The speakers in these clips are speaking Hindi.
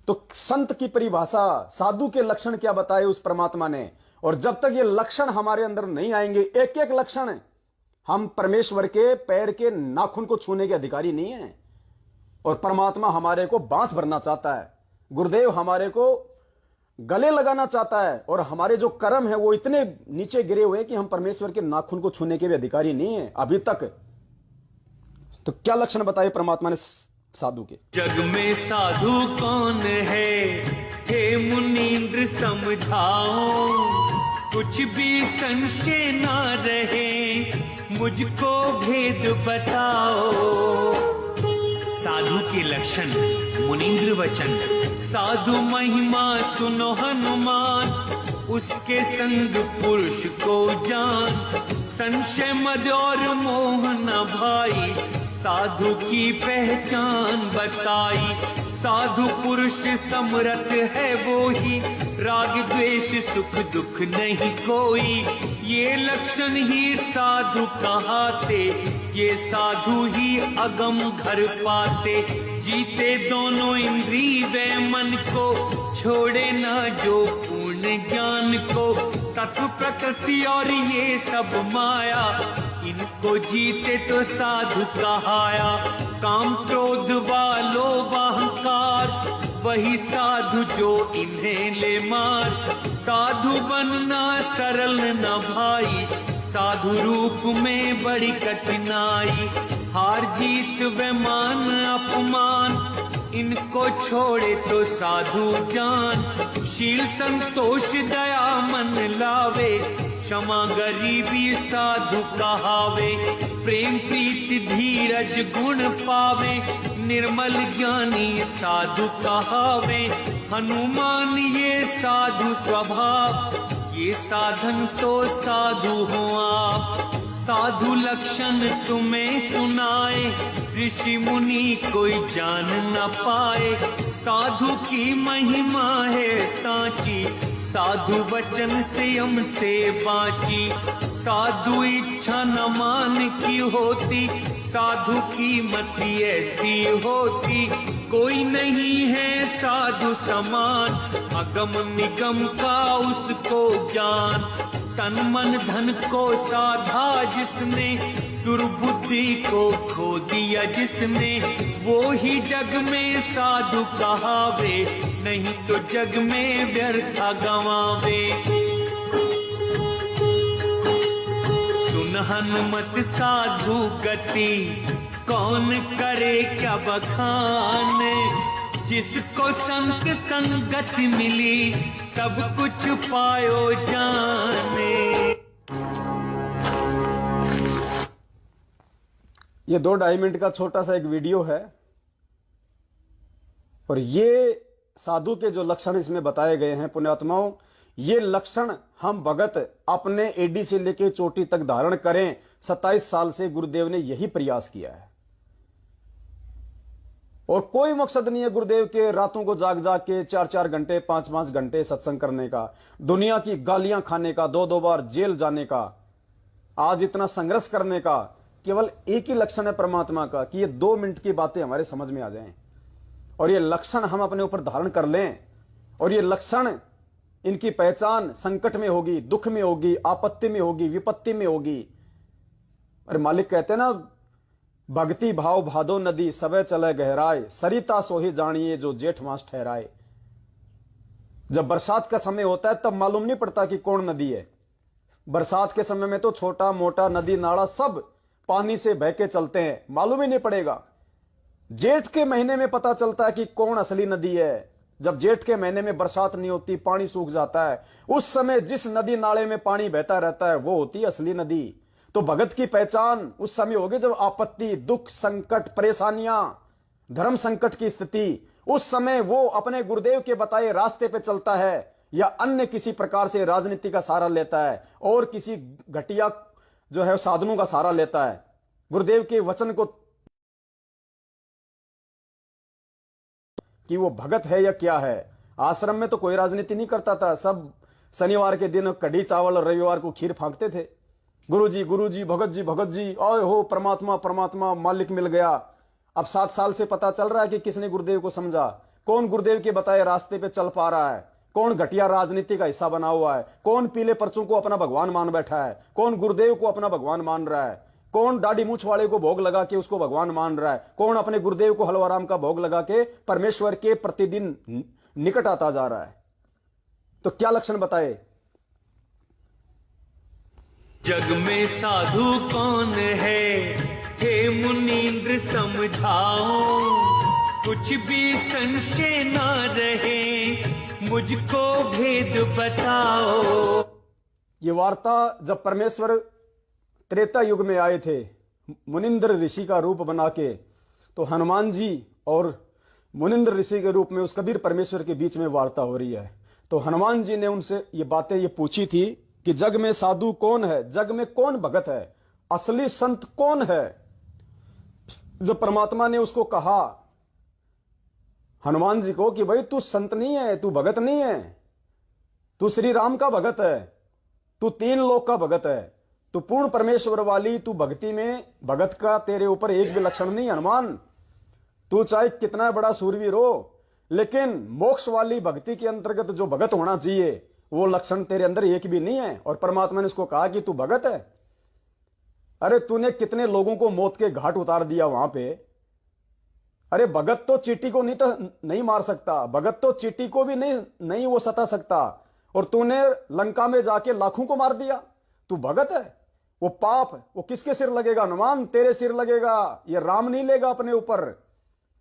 तो संत की परिभाषा, साधु के लक्षण क्या बताए उस परमात्मा ने। और जब तक ये लक्षण हमारे अंदर नहीं आएंगे, एक एक लक्षण, हम परमेश्वर के पैर के नाखून को छूने के अधिकारी नहीं है। और परमात्मा हमारे को बांध भरना चाहता है, गुरुदेव हमारे को गले लगाना चाहता है। और हमारे जो कर्म है वो इतने नीचे गिरे हुए हैं कि हम परमेश्वर के नाखून को छूने के भी अधिकारी नहीं है अभी तक। तो क्या लक्षण बताए परमात्मा ने साधु के? जग में साधु कौन है, हे मुनींद्र समझाओ, कुछ भी संशय ना रहे, मुझको भेद बताओ। साधु के लक्षण मुनींद्र वचन। साधु महिमा सुनो हनुमान, उसके संग पुरुष को जान। संशय मद और मोह न भाई, साधु की पहचान बताई। साधु पुरुष समरथ है वो ही, राग द्वेष सुख दुख नहीं कोई। ये लक्षण ही साधु कहाते, ये साधु ही अगम घर पाते। जीते दोनों इंद्री व मन को, छोड़े ना जो पूर्ण ज्ञान को। तत्व प्रकृति और ये सब माया, इनको जीते तो साधु कहाया। काम क्रोध वालो अहंकार, वही साधु जो इन्हें ले मार। साधु बनना सरल न भाई, साधु रूप में बड़ी कठिनाई। हार जीत व मान अपमान, इनको छोड़े तो साधु जान। शील संतोष दया मन लावे, क्षमा गरीबी साधु कहावे। प्रेम प्रीति धीरज गुण पावे, निर्मल ज्ञानी साधु कहावे। हनुमान ये साधु स्वभाव, ये साधन तो साधु हो आप। साधु लक्षण तुम्हें सुनाए, ऋषि मुनि कोई जान न पाए। साधु की महिमा है सांची, साधु वचन से हमसे बाँची। साधु इच्छा न मान की होती, साधु की मति ऐसी होती। कोई नहीं है साधु समान, अगम निगम का उसको ज्ञान। तन मन धन को साधा जिसने, दुर्बुद्धि को खो दिया जिसने। वो ही जग में साधु कहावे, नहीं तो जग में व्यर्थ गवावे। सुन हनुमत साधु गति, कौन करे क्या बखान। जिसको संग संगत मिली, सब कुछ पायो जाने। ये 2-2.5 मिनट का छोटा सा एक वीडियो है, और ये साधु के जो लक्षण इसमें बताए गए हैं पुण्यात्माओं, ये लक्षण हम भगत अपने एडी से लेकर चोटी तक धारण करें। 27 साल से गुरुदेव ने यही प्रयास किया है, और कोई मकसद नहीं है गुरुदेव के रातों को जाग जाग के 4-4 घंटे 5-5 घंटे सत्संग करने का, दुनिया की गालियां खाने का, 2-2 बार जेल जाने का, आज इतना संघर्ष करने का। केवल एक ही लक्षण है परमात्मा का कि ये 2 मिनट की बातें हमारे समझ में आ जाएं, और ये लक्षण हम अपने ऊपर धारण कर लें। और ये लक्षण, इनकी पहचान संकट में होगी, दुख में होगी, आपत्ति में होगी, विपत्ति में होगी। अरे मालिक कहते हैं ना, भक्ति भाव भादो नदी, सबे चले गहराए। सरिता सोही जानिए जो जेठ मास ठहराए। जब बरसात का समय होता है तब मालूम नहीं पड़ता कि कौन नदी है। बरसात के समय में तो छोटा मोटा नदी नाला सब पानी से बह के चलते हैं, मालूम ही नहीं पड़ेगा। जेठ के महीने में पता चलता है कि कौन असली नदी है। जब जेठ के महीने में बरसात नहीं होती, पानी सूख जाता है, उस समय जिस नदी नाले में पानी बहता रहता है वो होती है असली नदी। तो भगत की पहचान उस समय होगी जब आपत्ति, दुख, संकट, परेशानियां, धर्म संकट की स्थिति, उस समय वो अपने गुरुदेव के बताए रास्ते पे चलता है, या अन्य किसी प्रकार से राजनीति का सहारा लेता है, और किसी घटिया जो है साधनों का सहारा लेता है। गुरुदेव के वचन को कि वो भगत है या क्या है। आश्रम में तो कोई राजनीति नहीं करता था, सब शनिवार के दिन कढ़ी चावल और रविवार को खीर फांकते थे। गुरुजी गुरुजी, भगत जी भगत जी, ओए हो परमात्मा परमात्मा, मालिक मिल गया। अब 7 साल से पता चल रहा है कि किसने गुरुदेव को समझा, कौन गुरुदेव के बताए रास्ते पे चल पा रहा है, कौन घटिया राजनीति का हिस्सा बना हुआ है, कौन पीले पर्चों को अपना भगवान मान बैठा है, कौन गुरुदेव को अपना भगवान मान रहा है, कौन दाढ़ी मूछ वाले को भोग लगा के उसको भगवान मान रहा है, कौन अपने गुरुदेव को हलवाराम का भोग लगा के परमेश्वर के प्रतिदिन निकट आता जा रहा है। तो क्या लक्षण बताए? जग में साधु कौन है, हे मुनींद्र समझाओ, कुछ भी संशय ना रहे, मुझको भेद बताओ। ये वार्ता जब परमेश्वर त्रेता युग में आए थे मुनिंद्र ऋषि का रूप बना के, तो हनुमान जी और मुनिंद्र ऋषि के रूप में उस कबीर परमेश्वर के बीच में वार्ता हो रही है। तो हनुमान जी ने उनसे ये बातें ये पूछी थी कि जग में साधु कौन है, जग में कौन भगत है, असली संत कौन है। जब परमात्मा ने उसको कहा हनुमान जी को कि भाई तू संत नहीं है, तू भगत नहीं है, तू श्री राम का भगत है, तू तीन लोक का भगत है, तू पूर्ण परमेश्वर वाली, तू भक्ति में भगत का तेरे ऊपर एक भी लक्षण नहीं हनुमान। तू चाहे कितना बड़ा सूरवीर हो, लेकिन मोक्ष वाली भक्ति के अंतर्गत जो भगत होना चाहिए वो लक्षण तेरे अंदर एक भी नहीं है। और परमात्मा ने उसको कहा कि तू भगत है। अरे तूने कितने लोगों को मौत के घाट उतार दिया वहां पे। अरे भगत तो चींटी को नहीं मार सकता, भगत तो चींटी को भी नहीं वो सता सकता, और तूने लंका में जाके लाखों को मार दिया। तू भगत है। वो पाप वो किसके सिर लगेगा हनुमान? तेरे सिर लगेगा। ये राम नहीं लेगा अपने ऊपर,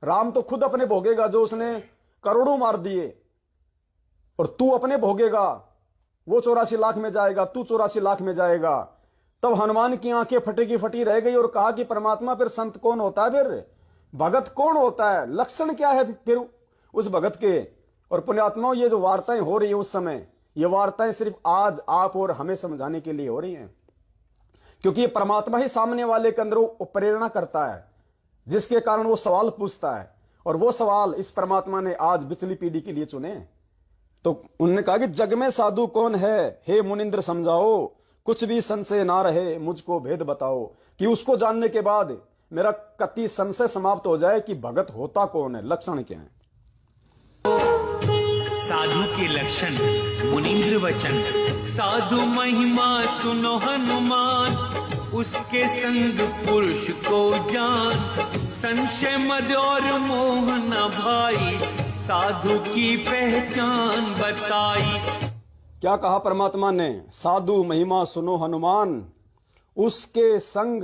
राम तो खुद अपने भोगेगा जो उसने करोड़ों मार दिए, और तू अपने भोगेगा। वो 84 लाख में जाएगा, तू 84 लाख में जाएगा। तब हनुमान की आंखें फटी की फटी रह गई और कहा कि परमात्मा फिर संत कौन होता है, फिर भगत कौन होता है, लक्षण क्या है फिर उस भगत के। और पुण्यात्माओं ये जो वार्ताएं हो रही है उस समय, ये वार्ताएं सिर्फ आज आप और हमें समझाने के लिए हो रही हैं, क्योंकि ये परमात्मा ही सामने वाले के अंदर प्रेरणा करता है, जिसके कारण वो सवाल पूछता है। और वो सवाल इस परमात्मा ने आज पिछली पीढ़ी के लिए चुने। तो उन्होंने कहा कि जग में साधु कौन है, हे मुनिंद्र समझाओ, कुछ भी संशय ना रहे, मुझको भेद बताओ। कि उसको जानने के बाद मेरा कति संशय समाप्त हो जाए कि भगत होता कौन है, लक्षण क्या है। साधु के लक्षण मुनींद्र वचन। साधु महिमा सुनो हनुमान, उसके संग पुरुष को जान। संशय मद और मोह न भाई, साधु की पहचान बताई। क्या कहा परमात्मा ने? साधु महिमा सुनो हनुमान, उसके संग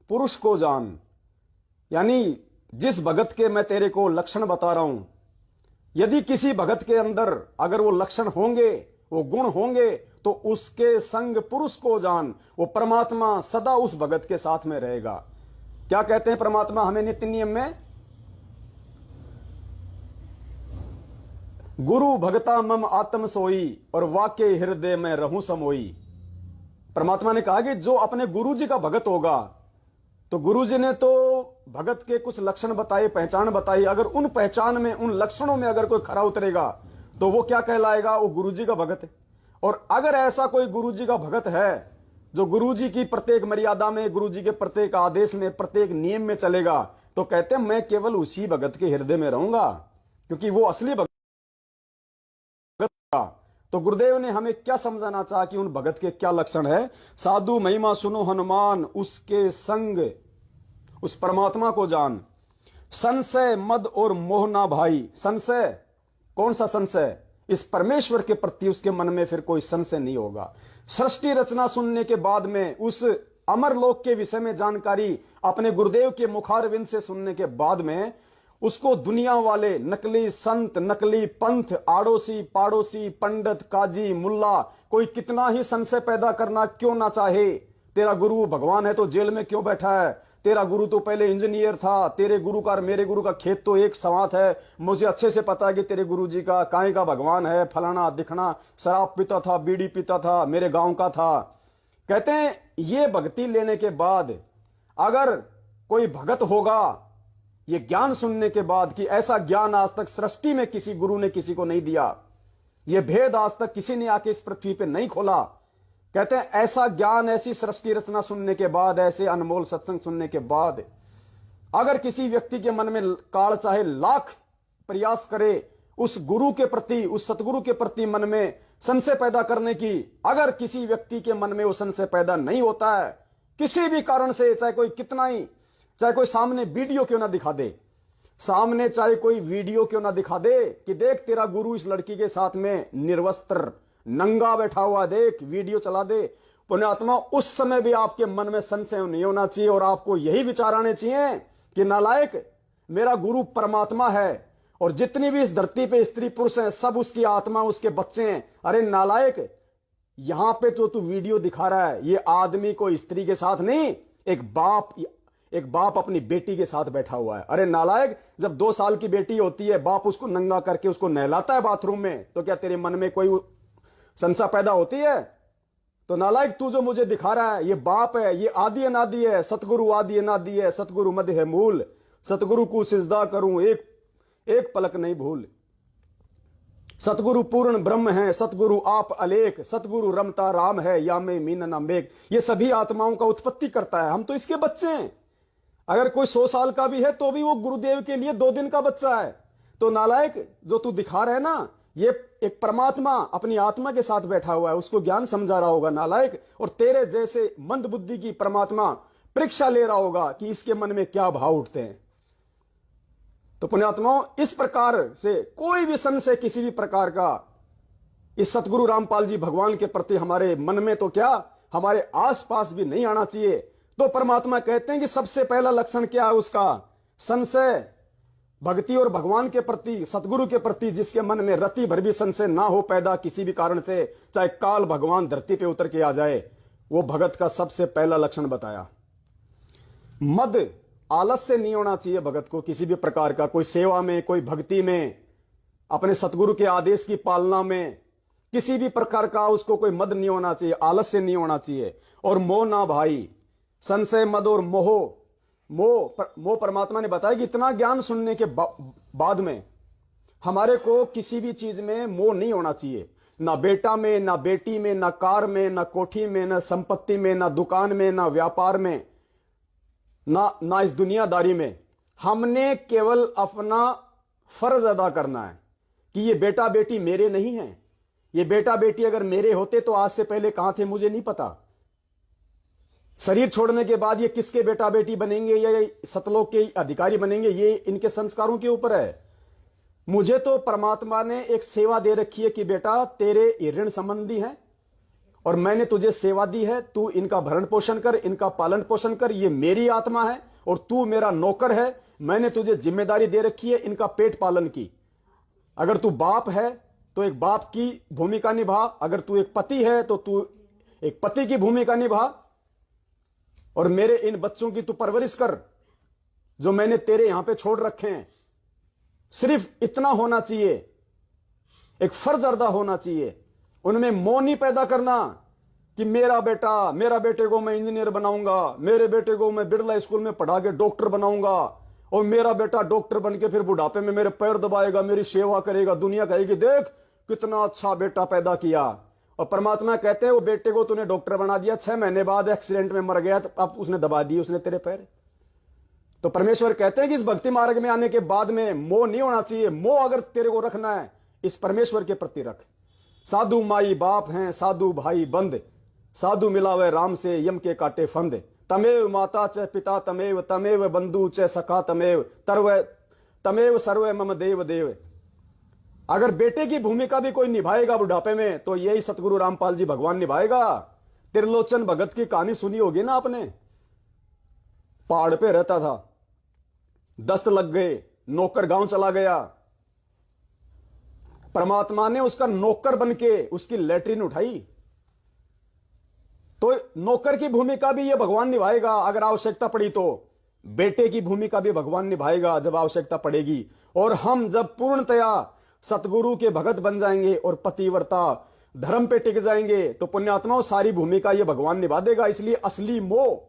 पुरुष को जान। यानी जिस भगत के मैं तेरे को लक्षण बता रहा हूं, यदि किसी भगत के अंदर अगर वो लक्षण होंगे, वो गुण होंगे, तो उसके संग पुरुष को जान। वो परमात्मा सदा उस भगत के साथ में रहेगा। क्या कहते हैं परमात्मा हमें नित्य नियम में? गुरु भगता मम आत्म सोई, और वाक्य हृदय में रहूं समोई। परमात्मा ने कहा कि जो अपने गुरु जी का भगत होगा, तो गुरु जी ने तो भगत के कुछ लक्षण बताए, पहचान बताई। अगर उन पहचान में, उन लक्षणों में अगर कोई खरा उतरेगा, तो वो क्या कहलाएगा? वो गुरु जी का भगत है। और अगर ऐसा कोई गुरु जी का भगत है जो गुरु जी की प्रत्येक मर्यादा में, गुरु जी के प्रत्येक आदेश में, प्रत्येक नियम में चलेगा, तो कहते हैं मैं केवल उसी भगत के हृदय में रहूंगा, क्योंकि वो असली भगत। तो गुरुदेव ने हमें क्या समझाना चाहा कि उन भगत के क्या लक्षण है? साधु महिमा सुनो हनुमान, उसके संग उस परमात्मा को जान। संशय मद और मोह ना भाई। संशय, कौन सा संशय? इस परमेश्वर के प्रति उसके मन में फिर कोई संशय नहीं होगा। सृष्टि रचना सुनने के बाद में, उस अमर लोक के विषय में जानकारी अपने गुरुदेव के मुखारविंद से सुनने के बाद में, उसको दुनिया वाले नकली संत, नकली पंथ, आड़ोसी पाड़ोसी, पंडित, काजी, मुल्ला, कोई कितना ही संशय पैदा करना क्यों ना चाहे। तेरा गुरु भगवान है तो जेल में क्यों बैठा है? तेरा गुरु तो पहले इंजीनियर था, तेरे गुरु का और मेरे गुरु का खेत तो एक सवात है। मुझे अच्छे से पता है कि तेरे गुरु जी का काहे का भगवान है, फलाना दिखना, शराब पीता था, बीड़ी पीता था, मेरे गांव का था। कहते हैं ये भक्ति लेने के बाद अगर कोई भगत होगा, ये ज्ञान सुनने के बाद कि ऐसा ज्ञान आज तक सृष्टि में किसी गुरु ने किसी को नहीं दिया, ये भेद आज तक किसी ने आके इस पृथ्वी पे नहीं खोला। कहते हैं ऐसा ज्ञान, ऐसी सृष्टि रचना सुनने के बाद, ऐसे अनमोल सत्संग सुनने के बाद, अगर किसी व्यक्ति के मन में काल चाहे लाख प्रयास करे उस गुरु के प्रति, उस सतगुरु के प्रति मन में संशय पैदा करने की। अगर किसी व्यक्ति के मन में वो संशय पैदा नहीं होता है किसी भी कारण से, चाहे कोई कितना ही, चाहे कोई सामने वीडियो क्यों ना दिखा दे, सामने चाहे कोई वीडियो क्यों ना दिखा दे कि देख तेरा गुरु इस लड़की के साथ में निर्वस्त्र नंगा बैठा हुआ, देख वीडियो चला दे, पुण्यात्मा, उस समय भी आपके मन में संशय नहीं होना चाहिए और आपको यही विचार आने चाहिए कि नालायक, मेरा गुरु परमात्मा है और जितनी भी इस धरती पे स्त्री पुरुष हैं सब उसकी आत्मा, उसके बच्चे हैं। अरे नालायक, यहां पे तो तू वीडियो दिखा रहा है, ये आदमी को स्त्री के साथ नहीं, एक बाप अपनी बेटी के साथ बैठा हुआ है। अरे नालायक, जब 2 साल की बेटी होती है, बाप उसको नंगा करके उसको नहलाता है बाथरूम में, तो क्या तेरे मन में कोई संशय पैदा होती है? तो नालायक, तू जो मुझे दिखा रहा है ये बाप है, ये आदि अनादि है, सतगुरु आदि अनादि है, सतगुरु मध्य है मूल, सतगुरु को सिजदा करूं एक पलक नहीं भूल, सतगुरु पूर्ण ब्रह्म है, सतगुरु आप अलेख, सतगुरु रमता राम है, या में मीन ना मेघ। ये सभी आत्माओं का उत्पत्ति करता है, हम तो इसके बच्चे हैं। अगर कोई 100 साल का भी है तो भी वो गुरुदेव के लिए 2 दिन का बच्चा है। तो नालायक, जो तू दिखा रहे ना, ये एक परमात्मा अपनी आत्मा के साथ बैठा हुआ है, उसको ज्ञान समझा रहा होगा नालायक, और तेरे जैसे मंद बुद्धि की परमात्मा परीक्षा ले रहा होगा कि इसके मन में क्या भाव उठते हैं। तो पुण्यात्माओं, इस प्रकार से कोई भी संशय किसी भी प्रकार का इस सतगुरु रामपाल जी भगवान के प्रति हमारे मन में तो क्या, हमारे आसपास भी नहीं आना चाहिए। तो परमात्मा कहते हैं कि सबसे पहला लक्षण क्या है उसका? संशय। भक्ति और भगवान के प्रति, सतगुरु के प्रति जिसके मन में रति भर भी संशय ना हो पैदा किसी भी कारण से, चाहे काल भगवान धरती पे उतर के आ जाए, वो भगत का सबसे पहला लक्षण बताया। मद, आलस्य नहीं होना चाहिए भगत को किसी भी प्रकार का, कोई सेवा में, कोई भक्ति में, अपने सतगुरु के आदेश की पालना में, किसी भी प्रकार का उसको कोई मद नहीं होना चाहिए, आलस्य नहीं होना चाहिए। और मोह ना भाई, संशय, मद और मोह परमात्मा ने बताया कि इतना ज्ञान सुनने के बाद में हमारे को किसी भी चीज में मोह नहीं होना चाहिए, ना बेटा में, ना बेटी में, ना कार में, ना कोठी में, ना संपत्ति में, ना दुकान में, ना व्यापार में, ना इस दुनियादारी में। हमने केवल अपना फर्ज अदा करना है कि ये बेटा बेटी मेरे नहीं हैं। ये बेटा बेटी अगर मेरे होते तो आज से पहले कहां थे मुझे नहीं पता। शरीर छोड़ने के बाद ये किसके बेटा बेटी बनेंगे या सतलोक के अधिकारी बनेंगे, ये इनके संस्कारों के ऊपर है। मुझे तो परमात्मा ने एक सेवा दे रखी है कि बेटा तेरे ऋण संबंधी हैं और मैंने तुझे सेवा दी है, तू इनका भरण पोषण कर, इनका पालन पोषण कर, ये मेरी आत्मा है और तू मेरा नौकर है। मैंने तुझे जिम्मेदारी दे रखी है इनका पेट पालन की। अगर तू बाप है तो एक बाप की भूमिका निभा, अगर तू एक पति है तो तू एक पति की भूमिका निभा, और मेरे इन बच्चों की तू परवरिश कर जो मैंने तेरे यहां पे छोड़ रखे हैं। सिर्फ इतना होना चाहिए, एक फर्ज अदा होना चाहिए। उनमें मोह नहीं पैदा करना कि मेरे बेटे को मैं इंजीनियर बनाऊंगा, मेरे बेटे को मैं बिरला स्कूल में पढ़ा के डॉक्टर बनाऊंगा, और मेरा बेटा डॉक्टर बन के फिर बुढ़ापे में मेरे पैर दबाएगा, मेरी सेवा करेगा, दुनिया कहेगी देख कितना अच्छा बेटा पैदा किया। और परमात्मा कहते हैं वो बेटे को तूने डॉक्टर बना दिया, 6 महीने बाद एक्सीडेंट में मर गया, तो अब उसने दबा दिए उसने तेरे पैर। तो परमेश्वर कहते हैं कि इस भक्ति मार्ग में आने के बाद में मोह नहीं होना चाहिए। मोह अगर तेरे को रखना है इस परमेश्वर के प्रति रख। साधु माई बाप हैं, साधु भाई बंद, साधु मिलावे राम से यम के काटे फंद। तमेव माता च पिता तमेव, तमेव बंधु च सखा तमेव, तमेव सर्वे मम देव देव। अगर बेटे की भूमिका भी कोई निभाएगा बुढ़ापे में तो यही सतगुरु रामपाल जी भगवान निभाएगा। त्रिलोचन भगत की कहानी सुनी होगी ना आपने। पहाड़ पे रहता था, दस्त लग गए, नौकर गांव चला गया, परमात्मा ने उसका नौकर बनके उसकी लैट्रिन उठाई। तो नौकर की भूमिका भी ये भगवान निभाएगा अगर आवश्यकता पड़ी तो, बेटे की भूमिका भी भगवान निभाएगा जब आवश्यकता पड़ेगी। और हम जब पूर्णतया सतगुरु के भगत बन जाएंगे और पतिव्रता धर्म पे टिक जाएंगे तो पुण्यात्माओं सारी भूमिका ये भगवान निभा देगा। इसलिए असली मोह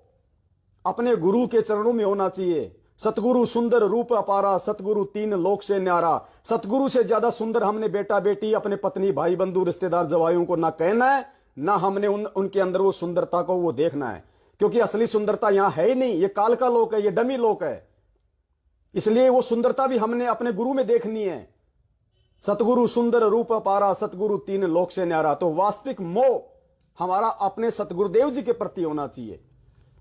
अपने गुरु के चरणों में होना चाहिए। सतगुरु सुंदर रूप अपारा, सतगुरु 3 लोक से न्यारा। सतगुरु से ज्यादा सुंदर हमने बेटा बेटी, अपने पत्नी भाई बंधु रिश्तेदार जवाइयों को ना कहना है, ना हमने उनके अंदर वो सुंदरता को वो देखना है, क्योंकि असली सुंदरता यहां है ही नहीं। ये काल का लोक है, ये डमी लोक है। इसलिए वो सुंदरता भी हमने अपने गुरु में देखनी है। सतगुरु सुंदर रूप अपारा, सतगुरु तीन लोक से न्यारा। तो वास्तविक मोह हमारा अपने सतगुरुदेव जी के प्रति होना चाहिए।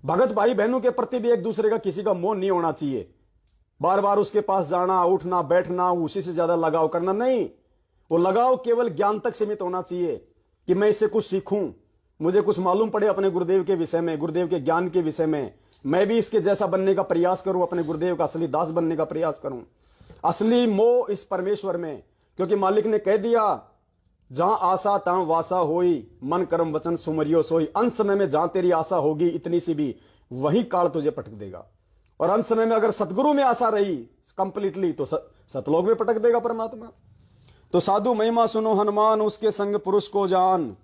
भगत भाई बहनों के प्रति भी एक दूसरे का किसी का मोह नहीं होना चाहिए। बार बार उसके पास जाना, उठना, बैठना, उसी से ज्यादा लगाव करना नहीं। वो लगाव केवल ज्ञान तक सीमित होना चाहिए कि मैं इससे कुछ सीखूं, मुझे कुछ मालूम पड़े अपने गुरुदेव के विषय में, गुरुदेव के ज्ञान के विषय में, मैं भी इसके जैसा बनने का प्रयास करूं, अपने गुरुदेव का असली दास बनने का प्रयास करूं। असली मोह इस परमेश्वर में, क्योंकि मालिक ने कह दिया जहां आशा तहां वासा होई, मन कर्म वचन सुमरियो सोई। अंत समय में जहां तेरी आशा होगी इतनी सी भी, वही काल तुझे पटक देगा। और अंत समय में अगर सतगुरु में आशा रही कंप्लीटली तो सतलोक में पटक देगा परमात्मा। तो साधु महिमा सुनो हनुमान, उसके संग पुरुष को जान,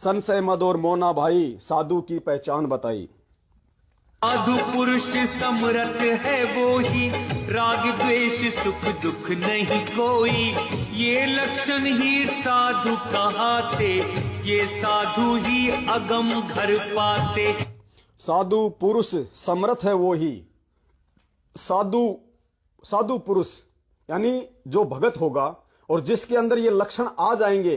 संशय मद और मोना भाई, साधु की पहचान बताई। साधु पुरुष समरथ है वो ही, राग द्वेष सुख दुख नहीं कोई। ये लक्षण ही साधु कहाते, ये साधु ही अगम घर पाते। साधु पुरुष समर्थ है वो ही। साधु पुरुष यानी जो भगत होगा और जिसके अंदर ये लक्षण आ जाएंगे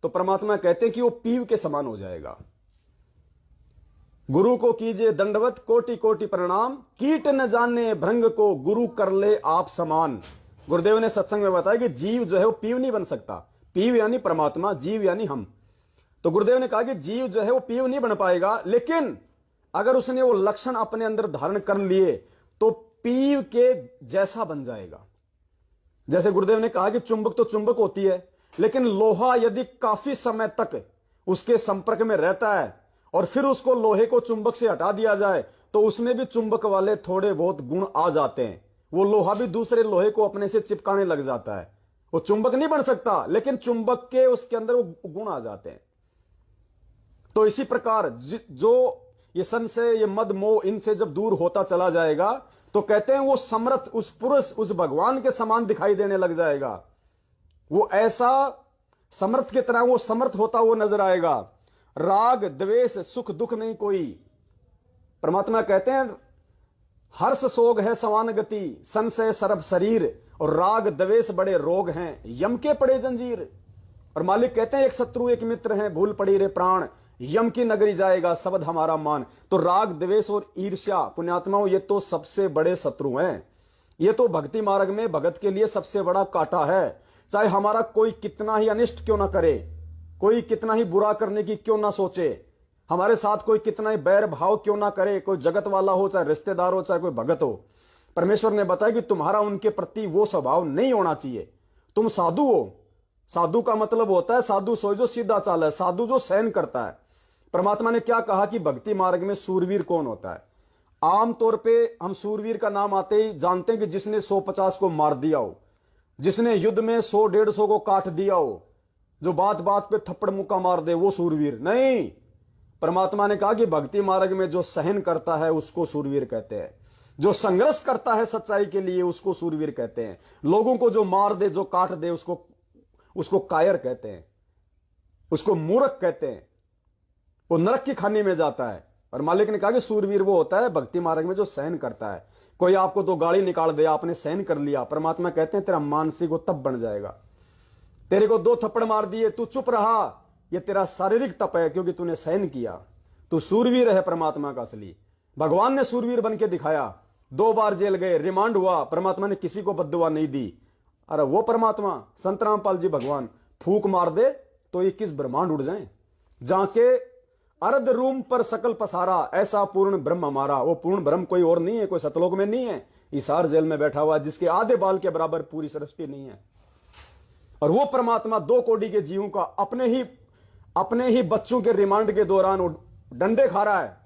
तो परमात्मा कहते हैं कि वो पीव के समान हो जाएगा। गुरु को कीजिए दंडवत कोटि कोटि प्रणाम, कीट न जाने भृंग को गुरु कर ले आप समान। गुरुदेव ने सत्संग में बताया कि जीव जो है वो पीव नहीं बन सकता। पीव यानी परमात्मा, जीव यानी हम। तो गुरुदेव ने कहा कि जीव जो है वो पीव नहीं बन पाएगा, लेकिन अगर उसने वो लक्षण अपने अंदर धारण कर लिए तो पीव के जैसा बन जाएगा। जैसे गुरुदेव ने कहा कि चुंबक तो चुंबक होती है, लेकिन लोहा यदि काफी समय तक उसके संपर्क में रहता है और फिर उसको लोहे को चुंबक से हटा दिया जाए तो उसमें भी चुंबक वाले थोड़े बहुत गुण आ जाते हैं। वो लोहा भी दूसरे लोहे को अपने से चिपकाने लग जाता है। वो चुंबक नहीं बन सकता, लेकिन चुंबक के उसके अंदर वो गुण आ जाते हैं। तो इसी प्रकार जो ये संशय, ये मद मोह, इनसे जब दूर होता चला जाएगा तो कहते हैं वो समर्थ, उस पुरुष, उस भगवान के समान दिखाई देने लग जाएगा। वो ऐसा समर्थ की तरह वो समर्थ होता हुआ नजर आएगा। राग द्वेष सुख दुख नहीं कोई। परमात्मा कहते हैं हर्ष सोग है समान गति, संशय सरब शरीर, और राग द्वेष बड़े रोग हैं, यम के पड़े जंजीर। और मालिक कहते हैं एक शत्रु एक मित्र है, भूल पड़ी रे प्राण, यम की नगरी जाएगा शब्द हमारा मान। तो राग द्वेष और ईर्ष्या पुण्यात्माओं, ये तो सबसे बड़े शत्रु हैं। ये तो भक्ति मार्ग में भगत के लिए सबसे बड़ा कांटा है। चाहे हमारा कोई कितना ही अनिष्ट क्यों ना करे, कोई कितना ही बुरा करने की क्यों ना सोचे, हमारे साथ कोई कितना ही बैर भाव क्यों ना करे, कोई जगत वाला हो, चाहे रिश्तेदार हो, चाहे कोई भगत हो, परमेश्वर ने बताया कि तुम्हारा उनके प्रति वो स्वभाव नहीं होना चाहिए। तुम साधु हो। साधु का मतलब होता है साधु सोई जो सीधा चाल है, साधु जो सहन करता है। परमात्मा ने क्या कहा कि भक्ति मार्ग में सूरवीर कौन होता है? आमतौर पे हम सूरवीर का नाम आते ही जानते हैं कि जिसने 150 को मार दिया हो, जिसने युद्ध में 100-150 को काट दिया हो, जो बात बात पे थप्पड़ मुक्का मार दे, वो सूरवीर नहीं। परमात्मा ने कहा कि भक्ति मार्ग में जो सहन करता है उसको सूरवीर कहते हैं। जो संघर्ष करता है सच्चाई के लिए उसको सूरवीर कहते हैं। लोगों को जो मार दे, जो काट दे, उसको कायर कहते हैं, उसको मूर्ख कहते हैं। वो नरक की खानी में जाता है। और मालिक ने कहा कि सूरवीर वो होता है भक्ति मार्ग में जो सहन करता है। कोई आपको तो गाली निकाल दे, आपने सहन कर लिया, परमात्मा कहते हैं तेरा मानसिक वो तप बन जाएगा। तेरे को 2 थप्पड़ मार दिए, तू चुप रहा, ये तेरा शारीरिक तप है क्योंकि तूने सहन किया। तू सूरवीर है परमात्मा का असली। भगवान ने सूरवीर बन के दिखाया। 2 बार जेल गए, रिमांड हुआ, परमात्मा ने किसी को बद्दुआ नहीं दी। अरे वो परमात्मा संत रामपाल जी भगवान फूक मार दे तो 21 ब्रह्मांड उड़ जाए। जाके अर्ध रूम पर सकल पसारा, ऐसा पूर्ण ब्रह्म हमारा। वो पूर्ण ब्रह्म कोई और नहीं है, कोई सतलोक में नहीं है, हिसार जेल में बैठा हुआ जिसके आधे बाल के बराबर पूरी सृष्टि नहीं है। और वो परमात्मा 2 कोटि के जीवों का अपने ही बच्चों के रिमांड के दौरान वो डंडे खा रहा है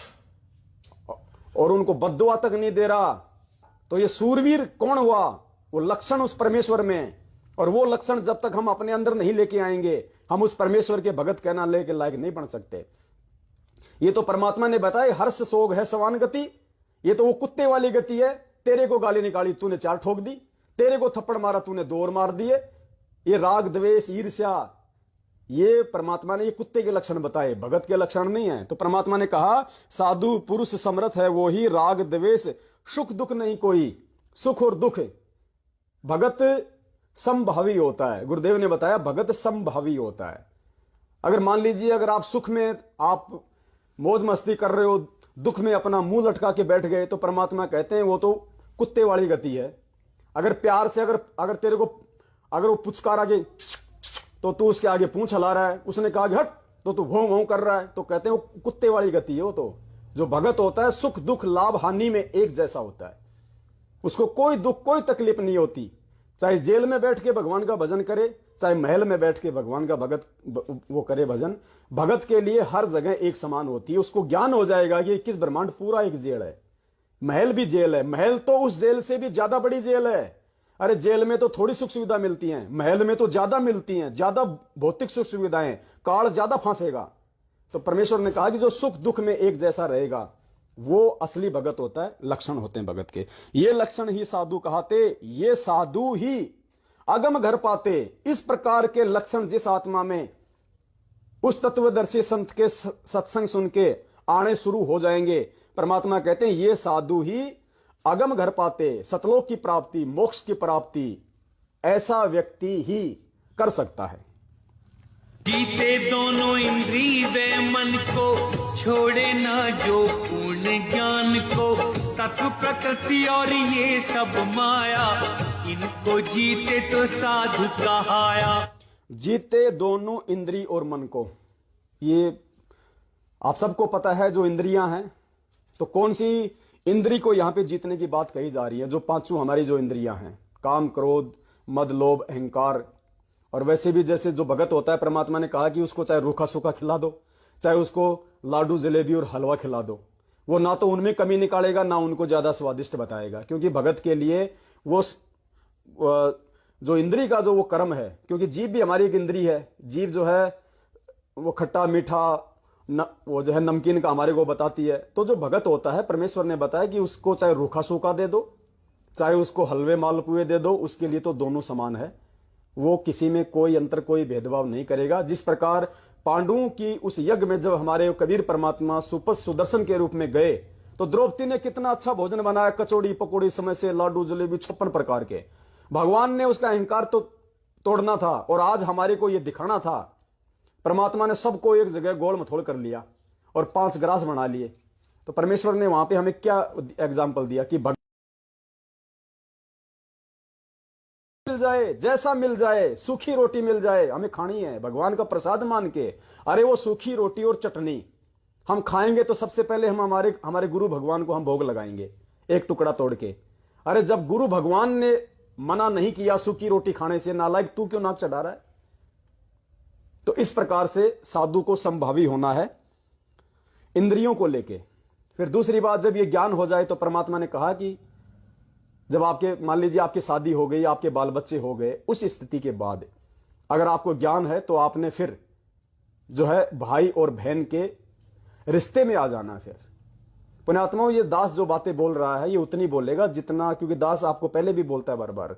और उनको बद्दुआ तक नहीं दे रहा। तो ये सूरवीर कौन हुआ? वो लक्षण उस परमेश्वर में। और वो लक्षण जब तक हम अपने अंदर नहीं लेके आएंगे, हम उस परमेश्वर के भगत कहना लेके लायक नहीं बन सकते। ये तो परमात्मा ने बताया हर्ष सोग है समान गति। ये तो वो कुत्ते वाली गति है। तेरे को गाली निकाली, तूने 4 ठोक दी, तेरे को थप्पड़ मारा, तूने 2 और मार दिए। ये राग द्वेष ईर्ष्या, ये परमात्मा ने ये कुत्ते के लक्षण बताए, भगत के लक्षण नहीं है। तो परमात्मा ने कहा साधु पुरुष समर्थ है वो ही, राग द्वेष सुख दुख नहीं कोई। सुख और दुख भगत समभावी होता है। गुरुदेव ने बताया भगत समभावी होता है। अगर मान लीजिए अगर आप सुख में आप मौज मस्ती कर रहे हो, दुख में अपना मुंह लटका के बैठ गए, तो परमात्मा कहते हैं वो तो कुत्ते वाली गति है। अगर प्यार से अगर तेरे को अगर वो पुचकार आगे तो तू उसके आगे पूंछ हिला रहा है, उसने कहा कि हट तो तू भों भों कर रहा है, तो कहते हैं वो कुत्ते वाली गति है। वो तो जो भगत होता है सुख दुख लाभ हानि में एक जैसा होता है, उसको कोई दुख कोई तकलीफ नहीं होती। चाहे जेल में बैठ के भगवान का भजन करे, चाहे महल में बैठ के भगवान का भगत वो करे भजन, भगत के लिए हर जगह एक समान होती है। उसको ज्ञान हो जाएगा कि 21 ब्रह्मांड पूरा एक जेल है, महल भी जेल है, महल तो उस जेल से भी ज्यादा बड़ी जेल है। अरे जेल में तो थोड़ी सुख सुविधा मिलती है, महल में तो ज्यादा मिलती हैं, ज्यादा भौतिक सुख सुविधाएं, काल ज्यादा फांसेगा। तो परमेश्वर ने कहा कि जो सुख दुख में एक जैसा रहेगा वो असली भगत होता है, लक्षण होते हैं भगत के। ये लक्षण ही साधु कहाते, ये साधु ही अगम घर पाते। इस प्रकार के लक्षण जिस आत्मा में उस तत्वदर्शी संत के सत्संग सुन के आने शुरू हो जाएंगे, परमात्मा कहते हैं ये साधु ही अगम घर पाते, सतलोक की प्राप्ति मोक्ष की प्राप्ति ऐसा व्यक्ति ही कर सकता है। जीते दोनों इंद्री व मन को, छोड़े ना जो पूर्ण ज्ञान को। तत्व प्रकृति और ये सब माया, इनको जीते तो साधु कहाया। जीते दोनों इंद्री और मन को, ये आप सबको पता है जो इंद्रियां हैं, तो कौन सी इंद्री को यहां पे जीतने की बात कही जा रही है? जो पांचों हमारी जो इंद्रियां हैं, काम क्रोध मद लोभ अहंकार। और वैसे भी जैसे जो भगत होता है, परमात्मा ने कहा कि उसको चाहे रूखा सूखा खिला दो, चाहे उसको लाडू जलेबी और हलवा खिला दो, वो ना तो उनमें कमी निकालेगा ना उनको ज्यादा स्वादिष्ट बताएगा। क्योंकि भगत के लिए वो जो इंद्री का जो वो कर्म है, क्योंकि जीभ भी हमारी एक इंद्री है, जीभ जो है वो खट्टा मीठा वो जो है नमकीन का हमारे को बताती है। तो जो भगत होता है, परमेश्वर ने बताया कि उसको चाहे रूखा सूखा दे दो, चाहे उसको हलवे मालपुए दे दो, उसके लिए तो दोनों समान है। वो किसी में कोई अंतर कोई भेदभाव नहीं करेगा। जिस प्रकार पांडवों की उस यज्ञ में जब हमारे कबीर परमात्मा सुपथ सुदर्शन के रूप में गए, तो द्रौपदी ने कितना अच्छा भोजन बनाया, कचौड़ी पकौड़ी समय से लाडू जलेबी 56 प्रकार के। भगवान ने उसका अहंकार तो तोड़ना था और आज हमारे को यह दिखाना था। परमात्मा ने सबको एक जगह गोल मथोड़ कर लिया और 5 ग्रास बना लिए। तो परमेश्वर ने वहां पे हमें क्या एग्जाम्पल दिया कि मिल जाए जैसा मिल जाए, सूखी रोटी मिल जाए, हमें खानी है भगवान का प्रसाद मान के। अरे वो सूखी रोटी और चटनी हम खाएंगे तो सबसे पहले हम हमारे गुरु भगवान को हम भोग लगाएंगे एक टुकड़ा तोड़ के। अरे जब गुरु भगवान ने मना नहीं किया सूखी रोटी खाने से, नालायक तू क्यों नाक चढ़ा रहा है? तो इस प्रकार से साधु को संभावी होना है इंद्रियों को लेके। फिर दूसरी बात, जब ये ज्ञान हो जाए तो परमात्मा ने कहा कि जब आपके मान लीजिए आपकी शादी हो गई, आपके बाल बच्चे हो गए, उस स्थिति के बाद अगर आपको ज्ञान है तो आपने फिर जो है भाई और बहन के रिश्ते में आ जाना। फिर पुण्यात्माओं, ये दास जो बातें बोल रहा है ये उतनी बोलेगा जितना, क्योंकि दास आपको पहले भी बोलता है बार बार,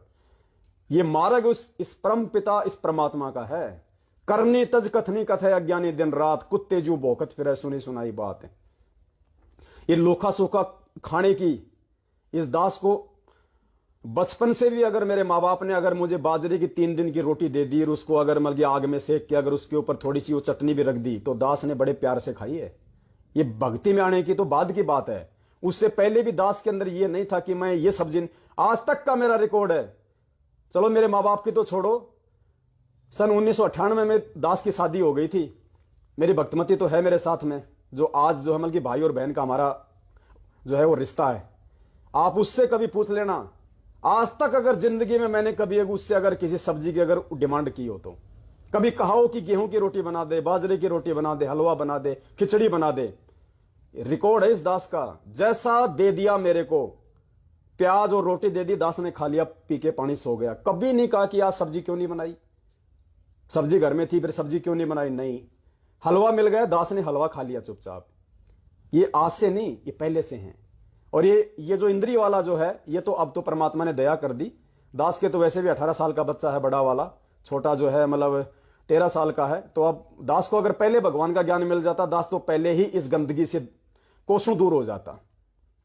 ये मार्ग इस परम पिता इस परमात्मा का है। करनी तज कथनी कथे अज्ञानी दिन रात, कुत्ते जू भौंकत फिरे सुनी सुनाई बात है। ये लोखा सोखा खाने की इस दास को बचपन से भी अगर मेरे माँ बाप ने अगर मुझे बाजरे की 3 दिन की रोटी दे दी और उसको अगर मतलब आग में सेक के अगर उसके ऊपर थोड़ी सी वो चटनी भी रख दी तो दास ने बड़े प्यार से खाई है। ये भक्ति में आने की तो बाद की बात है। उससे पहले भी दास के अंदर ये नहीं था कि मैं ये सब्जी, आज तक का मेरा रिकॉर्ड है। चलो मेरे माँ बाप की तो छोड़ो, सन 1998 में दास की शादी हो गई थी। मेरी भक्तमती तो है मेरे साथ में, जो आज जो है मतलब भाई और बहन का हमारा जो है वो रिश्ता है। आप उससे कभी पूछ लेना, आज तक अगर जिंदगी में मैंने कभी उससे अगर किसी सब्जी की अगर डिमांड की हो तो कभी कहा हो कि गेहूं की रोटी बना दे, बाजरे की रोटी बना दे, हलवा बना दे, खिचड़ी बना दे, रिकॉर्ड है इस दास का। जैसा दे दिया मेरे को, प्याज और रोटी दे दी, दास ने खा लिया, पी के पानी सो गया। कभी नहीं कहा कि आज सब्जी क्यों नहीं बनाई, सब्जी घर में थी फिर सब्जी क्यों नहीं बनाई, नहीं। हलवा मिल गया, दास ने हलवा खा लिया चुपचाप। ये आज से नहीं, ये पहले से हैं। और ये जो इंद्री वाला जो है, ये तो अब तो परमात्मा ने दया कर दी। दास के तो वैसे भी 18 साल का बच्चा है, बड़ा वाला, छोटा जो है मतलब 13 साल का है। तो अब दास को अगर पहले भगवान का ज्ञान मिल जाता, दास तो पहले ही इस गंदगी से कोसों दूर हो जाता।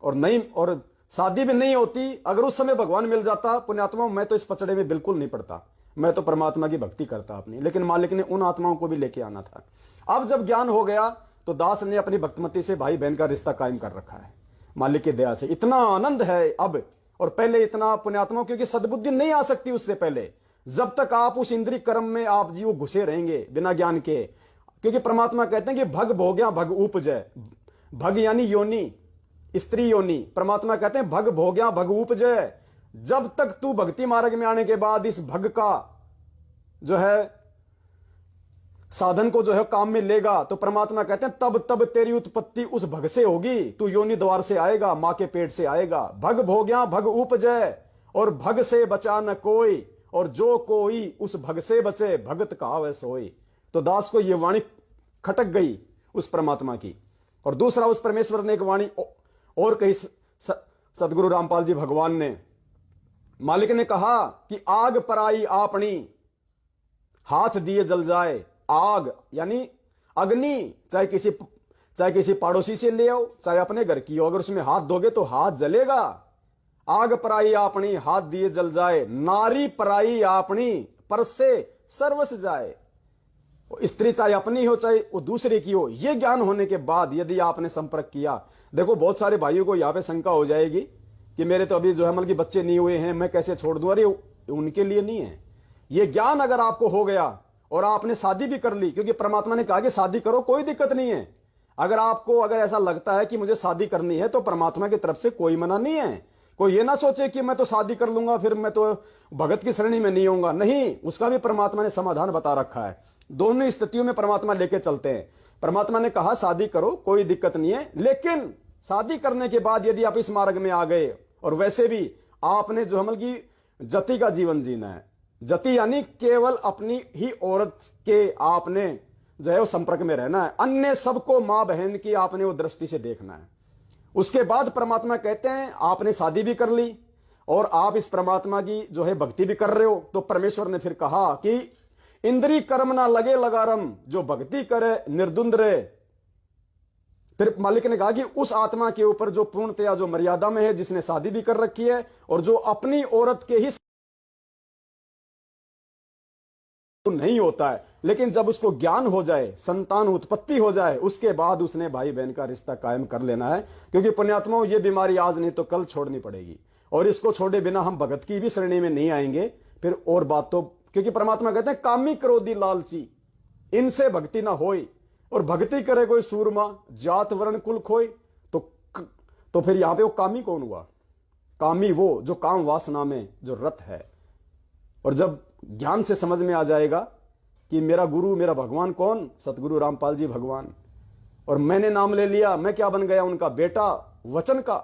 और नहीं, और शादी भी नहीं होती। अगर उस समय भगवान मिल जाता पुण्यात्मा, मैं तो इस पचड़े में बिल्कुल नहीं पड़ता, मैं तो परमात्मा की भक्ति करता अपनी। लेकिन मालिक ने उन आत्माओं को भी लेके आना था। अब जब ज्ञान हो गया तो दास ने अपनी भक्तमती से भाई बहन का रिश्ता कायम कर रखा है। मालिक की दया से इतना आनंद है अब, और पहले इतना पुण्यात्मा, क्योंकि सद्बुद्धि नहीं आ सकती उससे पहले। जब तक आप उस इंद्रिय कर्म में आप जीव घुसे रहेंगे बिना ज्ञान के, क्योंकि परमात्मा कहते हैं कि भग भोग्या भग उपजय, भग यानी योनि, स्त्री योनि। परमात्मा कहते हैं भग भोग्या भग उपजय। जब तक तू भक्ति मार्ग में आने के बाद इस भग का जो है साधन को जो है काम में लेगा, तो परमात्मा कहते हैं तब तब तेरी उत्पत्ति उस भग से होगी। तू योनि द्वार से आएगा, मां के पेट से आएगा। भग भोग्या भग उपजय, और भग से बचा न कोई, और जो कोई उस भग से बचे भगत कहावै सोई। तो दास को ये वाणी खटक गई उस परमात्मा की। और दूसरा, उस परमेश्वर ने एक वाणी और कही, सदगुरु रामपाल जी भगवान ने, मालिक ने कहा कि आग पराई आपनी, हाथ दिए जल जाए। आग यानी अग्नि, चाहे किसी पड़ोसी से ले आओ, चाहे अपने घर की हो, अगर उसमें हाथ दोगे तो हाथ जलेगा। आग पराई आपनी, हाथ दिए जल जाए। नारी पराई आपनी, पर से सर्वस जाए। स्त्री चाहे अपनी हो चाहे वो दूसरे की हो, ये ज्ञान होने के बाद यदि आपने संपर्क किया, देखो बहुत सारे भाइयों को यहां पे शंका हो जाएगी कि मेरे तो अभी जो है मतलब कि बच्चे नहीं हुए हैं, मैं कैसे छोड़ दूं। अरे उनके लिए नहीं है ये ज्ञान। अगर आपको हो गया और आपने शादी भी कर ली, क्योंकि परमात्मा ने कहा कि शादी करो, कोई दिक्कत नहीं है। अगर ऐसा लगता है कि मुझे शादी करनी है, तो परमात्मा की तरफ से कोई मना नहीं है। कोई ये ना सोचे कि मैं तो शादी कर लूंगा फिर मैं तो भगत की श्रेणी में नहीं होऊंगा। नहीं, उसका भी परमात्मा ने समाधान बता रखा है। दोनों स्थितियों में परमात्मा लेके चलते हैं। परमात्मा ने कहा शादी करो, कोई दिक्कत नहीं है, लेकिन शादी करने के बाद यदि आप इस मार्ग में आ गए, और वैसे भी आपने जो हमल की जति का जीवन जीना है, जति यानी केवल अपनी ही औरत के आपने जो है वो संपर्क में रहना है, अन्य सबको मां बहन की आपने वो दृष्टि से देखना है। उसके बाद परमात्मा कहते हैं आपने शादी भी कर ली और आप इस परमात्मा की जो है भक्ति भी कर रहे हो, तो परमेश्वर ने फिर कहा कि इंद्री कर्म ना लगे लगारम, जो भक्ति करे निर्द्वंद रहे। फिर मालिक ने कहा कि उस आत्मा के ऊपर जो पूर्णतया जो मर्यादा में है, जिसने शादी भी कर रखी है और जो अपनी औरत के ही नहीं होता है, लेकिन जब उसको ज्ञान हो जाए, संतान उत्पत्ति हो जाए, उसके बाद उसने भाई बहन का रिश्ता कायम कर लेना है। क्योंकि पुण्यात्माओं, ये बीमारी आज नहीं तो कल छोड़नी पड़ेगी, और इसको छोड़े बिना हम भगत की भी श्रेणी में नहीं आएंगे। फिर और बात तो, क्योंकि परमात्मा कहते हैं कामी क्रोधी लालची, इनसे भक्ति ना होई, और भक्ति करे कोई सूरमा जात वर्ण कुल खोई। तो फिर यहां पे वो कामी कौन हुआ? कामी वो जो काम वासना में जो रत है। और जब ज्ञान से समझ में आ जाएगा कि मेरा गुरु मेरा भगवान कौन, सतगुरु रामपाल जी भगवान, और मैंने नाम ले लिया, मैं क्या बन गया? उनका बेटा वचन का।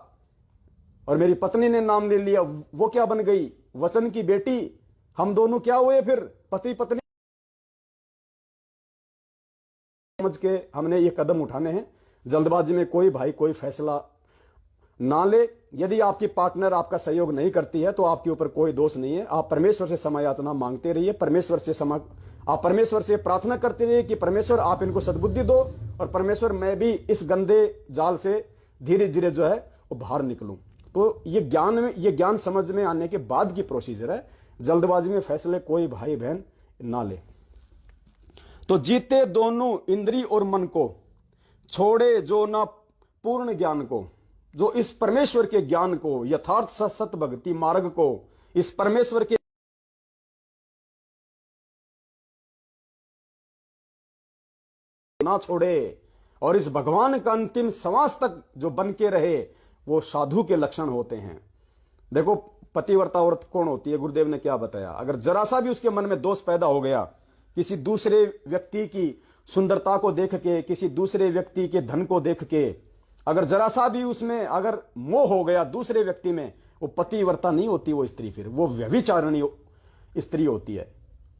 और मेरी पत्नी ने नाम ले लिया, वो क्या बन गई? वचन की बेटी। हम दोनों क्या हुए फिर? पति पत्नी। समझ के हमने ये कदम उठाने हैं। जल्दबाजी में कोई भाई कोई फैसला ना ले। यदि आपकी पार्टनर आपका सहयोग नहीं करती है तो आपके ऊपर कोई दोष नहीं है। आप परमेश्वर से क्षमा याचना मांगते रहिए, आप परमेश्वर से प्रार्थना करते रहिए कि परमेश्वर आप इनको सद्बुद्धि दो, और परमेश्वर मैं भी इस गंदे जाल से धीरे धीरे जो है वो बाहर निकलूं। तो ये ज्ञान समझ में आने के बाद की प्रोसीजर है। जल्दबाजी में फैसले कोई भाई बहन ना ले। तो जीते दोनों इंद्री और मन को, छोड़े जो ना पूर्ण ज्ञान को, जो इस परमेश्वर के ज्ञान को, यथार्थ सत भक्ति मार्ग को, इस परमेश्वर के ना छोड़े, और इस भगवान का अंतिम श्वास तक जो बन के रहे, वो साधु के लक्षण होते हैं। देखो पतिव्रता औरत कौन होती है? गुरुदेव ने क्या बताया? अगर जरा सा भी उसके मन में दोष पैदा हो गया, किसी दूसरे व्यक्ति की सुंदरता को देख के, किसी दूसरे व्यक्ति के धन को देख के, अगर जरा सा भी उसमें अगर मोह हो गया दूसरे व्यक्ति में, वो पतिव्रता नहीं होती वो स्त्री, फिर वो व्यभिचारिणी स्त्री होती है।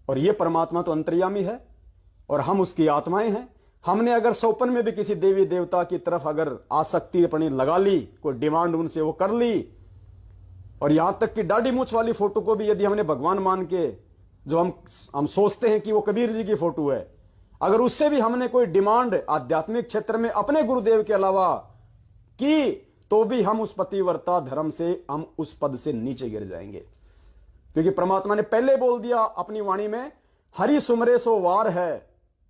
और ये परमात्मा तो अंतर्यामी है और हम उसकी आत्माएं हैं। हमने अगर सौपन में भी किसी देवी देवता की तरफ अगर आसक्ति अपनी लगा ली, कोई डिमांड उनसे वो कर ली, और यहां तक कि दाढ़ी मूछ वाली फोटो को भी यदि हमने भगवान मान के, जो हम सोचते हैं कि वो कबीर जी की फोटो है, अगर उससे भी हमने कोई डिमांड आध्यात्मिक क्षेत्र में अपने गुरुदेव के अलावा की, तो भी हम उस पतिव्रता धर्म से, हम उस पद से नीचे गिर जाएंगे। क्योंकि परमात्मा ने पहले बोल दिया अपनी वाणी में, हरि सुमरे सो वार है